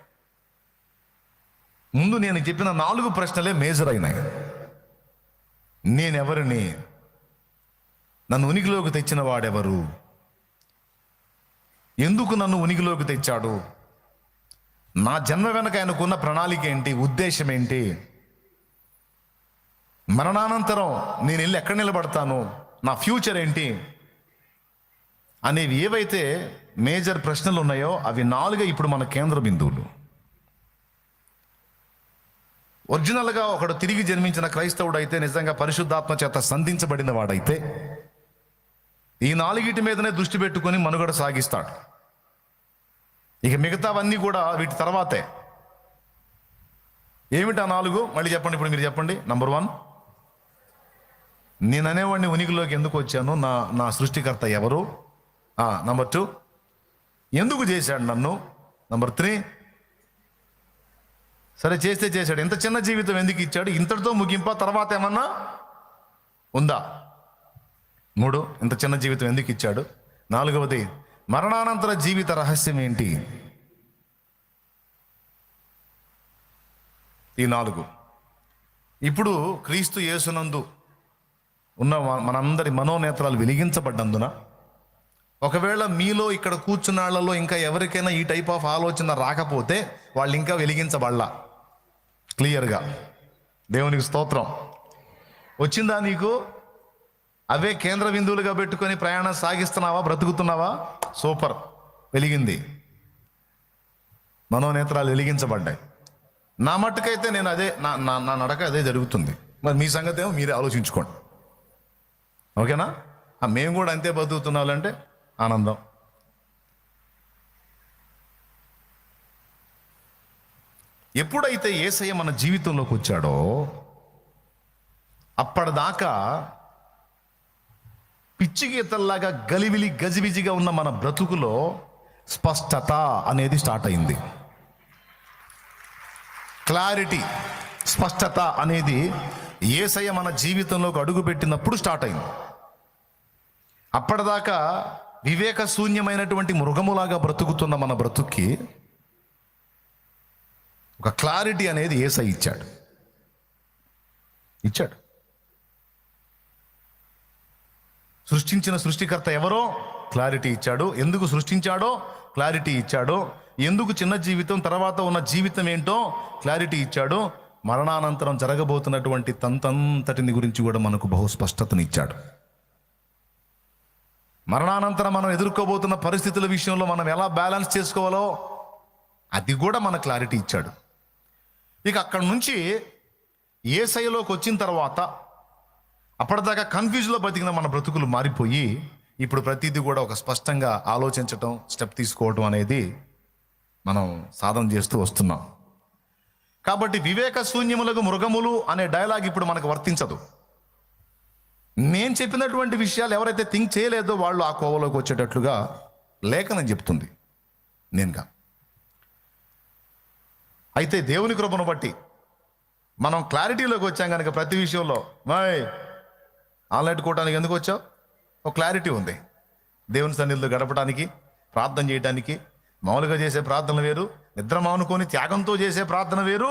ముందు నేను చెప్పిన 4 ప్రశ్నలే మేజర్ అయినాయి. నేనెవరిని? నన్ను ఉనికిలోకి తెచ్చిన వాడెవరు? ఎందుకు నన్ను ఉనికిలోకి తెచ్చాడు? నా జన్మ వెనక ఆయనకున్న ప్రణాళిక ఏంటి? ఉద్దేశం ఏంటి? మరణానంతరం నేను వెళ్ళి ఎక్కడ నిలబడతాను? నా ఫ్యూచర్ ఏంటి? అనేవి ఏవైతే మేజర్ ప్రశ్నలు ఉన్నాయో అవి 4 ఇప్పుడు మన కేంద్ర బిందువులు. ఒరిజినల్గా ఒకడు తిరిగి జన్మించిన క్రైస్తవుడు అయితే, నిజంగా పరిశుద్ధాత్మ చేత సంధించబడిన వాడైతే ఈ 4 మీదనే దృష్టి పెట్టుకొని మనుగడ సాగిస్తాడు. ఇక మిగతావన్నీ కూడా వీటి తర్వాతే. ఏమిటా 4? మళ్ళీ చెప్పండి, ఇప్పుడు మీరు చెప్పండి. నంబర్ 1, నేను అనేవాడిని ఉనికిలోకి ఎందుకు వచ్చాను? నా సృష్టికర్త ఎవరు? నంబర్ 2, ఎందుకు చేశాడు నన్ను? నంబర్ 3, సరే చేస్తే చేశాడు, ఇంత చిన్న జీవితం ఎందుకు ఇచ్చాడు? ఇంతటితో ముగింప, తర్వాత ఏమన్నా ఉందా? 3, ఇంత చిన్న జీవితం ఎందుకు ఇచ్చాడు? 4వది, మరణానంతర జీవిత రహస్యం ఏంటి? ఈ 4. ఇప్పుడు క్రీస్తు యేసునందు ఉన్న మనందరి మనోనేత్రాలు వెలిగించబడ్డందున, ఒకవేళ మీలో ఇక్కడ కూర్చున్న వాళ్ళలో ఇంకా ఎవరికైనా ఈ టైప్ ఆఫ్ ఆలోచన రాకపోతే వాళ్ళు ఇంకా వెలిగించబడలా. క్లియర్గా దేవునికి స్తోత్రం. వచ్చిందా నీకు? అవే కేంద్ర బిందువులుగా పెట్టుకొని ప్రయాణం సాగిస్తున్నావా? బ్రతుకుతున్నావా? సూపర్, వెలిగింది. మనోనేత్రాలు వెలిగించబడ్డాయి. నా మట్టుకైతే నేను అదే, నా నడక అదే జరుగుతుంది. మరి మీ సంగతి ఏమో మీరే ఆలోచించుకోండి. ఓకేనా? మేము కూడా అంతే బతుకుతున్నాలంటే ఆనందం. ఎప్పుడైతే యేసయ్య మన జీవితంలోకి వచ్చాడో అప్పటిదాకా పిచ్చి గీతల్లాగా గలివిలి గజిబిజిగా ఉన్న మన బ్రతుకులో స్పష్టత అనేది స్టార్ట్ అయింది. క్లారిటీ, స్పష్టత అనేది యేసయ్య మన జీవితంలోకి అడుగుపెట్టినప్పుడు స్టార్ట్ అయింది. అప్పటిదాకా వివేక శూన్యమైనటువంటి మృగములాగా బ్రతుకుతున్న మన బ్రతుక్కి ఒక క్లారిటీ అనేది యేసయ్య ఇచ్చాడు. సృష్టించిన సృష్టికర్త ఎవరో క్లారిటీ ఇచ్చాడు. ఎందుకు సృష్టించాడో క్లారిటీ ఇచ్చాడు. ఎందుకు చిన్న జీవితం, తర్వాత ఉన్న జీవితం ఏంటో క్లారిటీ ఇచ్చాడు. మరణానంతరం జరగబోతున్నటువంటి తంతంతటిని గురించి కూడా మనకు బహు స్పష్టతనిచ్చాడు. మరణానంతరం మనం ఎదుర్కోబోతున్న పరిస్థితుల విషయంలో మనం ఎలా బ్యాలెన్స్ చేసుకోవాలో అది కూడా మన క్లారిటీ ఇచ్చాడు. ఇక అక్కడి నుంచి యేసయ్యలోకి వచ్చిన తర్వాత అప్పటిదాకా కన్ఫ్యూజ్లో బతికిన మన బ్రతుకులు మారిపోయి ఇప్పుడు ప్రతిదీ కూడా ఒక స్పష్టంగా ఆలోచించటం, స్టెప్ తీసుకోవటం అనేది మనం సాధన చేస్తూ వస్తున్నాం. కాబట్టి వివేక శూన్యములకు మృగములు అనే డైలాగ్ ఇప్పుడు మనకు వర్తించదు. నేను చెప్పినటువంటి విషయాలు ఎవరైతే థింక్ చేయలేదో వాళ్ళు ఆ కోవలోకి వచ్చేటట్లుగా లేఖనం చెప్తుంది, నేనుగా. అయితే దేవుని కృపను బట్టి మనం క్లారిటీలోకి వచ్చాం కనుక ప్రతి విషయంలో ఆన్లైన్ కోవటానికి ఎందుకు వచ్చావు? ఒక క్లారిటీ ఉంది. దేవుని సన్నిధిలో గడపడానికి, ప్రార్థన చేయడానికి. మామూలుగా చేసే ప్రార్థన వేరు, నిద్ర మానుకొని త్యాగంతో చేసే ప్రార్థన వేరు.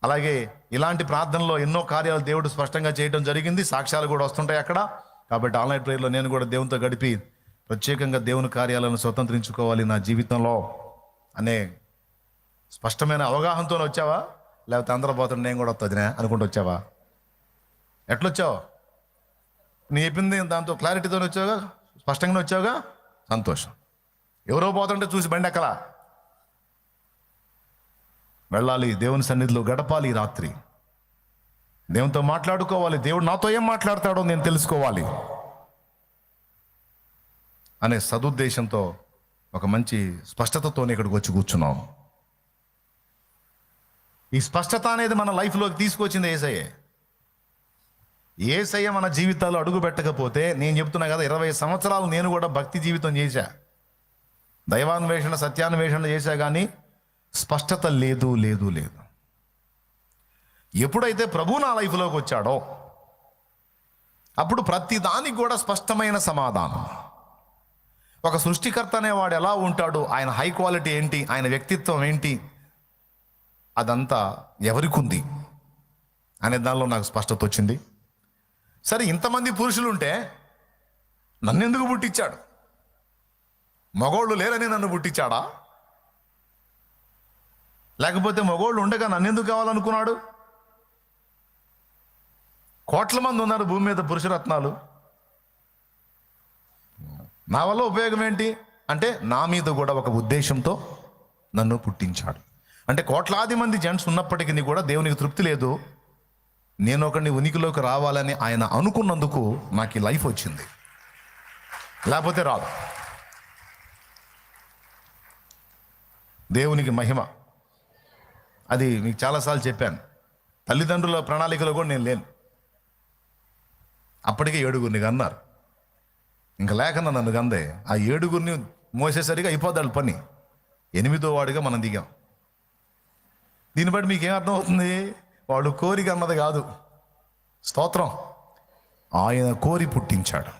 అలాగే ఇలాంటి ప్రార్థనలో ఎన్నో కార్యాలు దేవుడు స్పష్టంగా చేయడం జరిగింది, సాక్ష్యాలు కూడా వస్తుంటాయి అక్కడ. కాబట్టి ఆన్లైన్ ప్రేయర్లో నేను కూడా దేవునితో గడిపి ప్రత్యేకంగా దేవుని కార్యాలను స్వతంత్రించుకోవాలి నా జీవితంలో అనే స్పష్టమైన అవగాహనతో వచ్చావా? లేకపోతే అందరూ పోతాడు నేను కూడా వస్తుందినే అనుకుంటూ వచ్చావా? ఎట్లొచ్చావు? నీ చెప్పింది దాంతో క్లారిటీతో వచ్చావుగా, స్పష్టంగానే వచ్చావుగా, సంతోషం. ఎవరో పోతుంటే చూసి బండి ఎక్కలా. వెళ్ళాలి, దేవుని సన్నిధిలో గడపాలి, రాత్రి దేవునితో మాట్లాడుకోవాలి. దేవుడు నాతో ఏం మాట్లాడతాడో నేను తెలుసుకోవాలి అనే సదుద్దేశంతో ఒక మంచి స్పష్టతతోనే ఇక్కడికి వచ్చి కూర్చున్నాం. ఈ స్పష్టత అనేది మన లైఫ్లోకి తీసుకొచ్చింది యేసయ్యే. యేసయ్య మన జీవితాల్లో అడుగు పెట్టకపోతే, నేను చెప్తున్నా కదా, 20 సంవత్సరాలు నేను కూడా భక్తి జీవితం చేశా, దైవాన్వేషణ, సత్యాన్వేషణ చేశా, కానీ స్పష్టత లేదు లేదు లేదు. ఎప్పుడైతే ప్రభు నా లైఫ్లోకి వచ్చాడో అప్పుడు ప్రతి దానికి కూడా స్పష్టమైన సమాధానం. ఒక సృష్టికర్త అనేవాడు ఎలా ఉంటాడు, ఆయన హై క్వాలిటీ ఏంటి, ఆయన వ్యక్తిత్వం ఏంటి, అదంతా ఎవరికి ఉంది అనే దానిలో నాకు స్పష్టత వచ్చింది. సరే, ఇంతమంది పురుషులు ఉంటే నన్ను ఎందుకు పుట్టించాడు? మగోళ్ళు లేరని నన్ను పుట్టించాడా? లేకపోతే మగోళ్ళు ఉండగా నన్ను ఎందుకు కావాలనుకున్నాడు? కోట్ల మంది ఉన్నారు భూమి మీద పురుషరత్నాలు, నా వల్ల ఉపయోగం ఏంటి అంటే, నా మీద కూడా ఒక ఉద్దేశంతో నన్ను పుట్టించాడు. అంటే కోట్లాది మంది జెంట్స్ ఉన్నప్పటికీ కూడా దేవునికి తృప్తి లేదు, నేను ఒకరిని ఉనికిలోకి రావాలని ఆయన అనుకున్నందుకు నాకు ఈ లైఫ్ వచ్చింది, లేకపోతే రాదు. దేవునికి మహిమ. అది మీకు చాలాసార్లు చెప్పాను. తల్లిదండ్రుల ప్రణాళికలో కూడా నేను లేను. అప్పటికే 7గురిని అన్నారు, ఇంకా లేకన్నా నన్ను కందే. ఆ 7గురిని మోసేసరిగా అయిపోద్దాడు పని. 8వ వాడిగా మనం దిగాం. దీన్ని బట్టి మీకు ఏం అర్థం అవుతుంది? వాడు కోరిక అన్నది కాదు, స్తోత్రం, ఆయన కోరి పుట్టించాడు.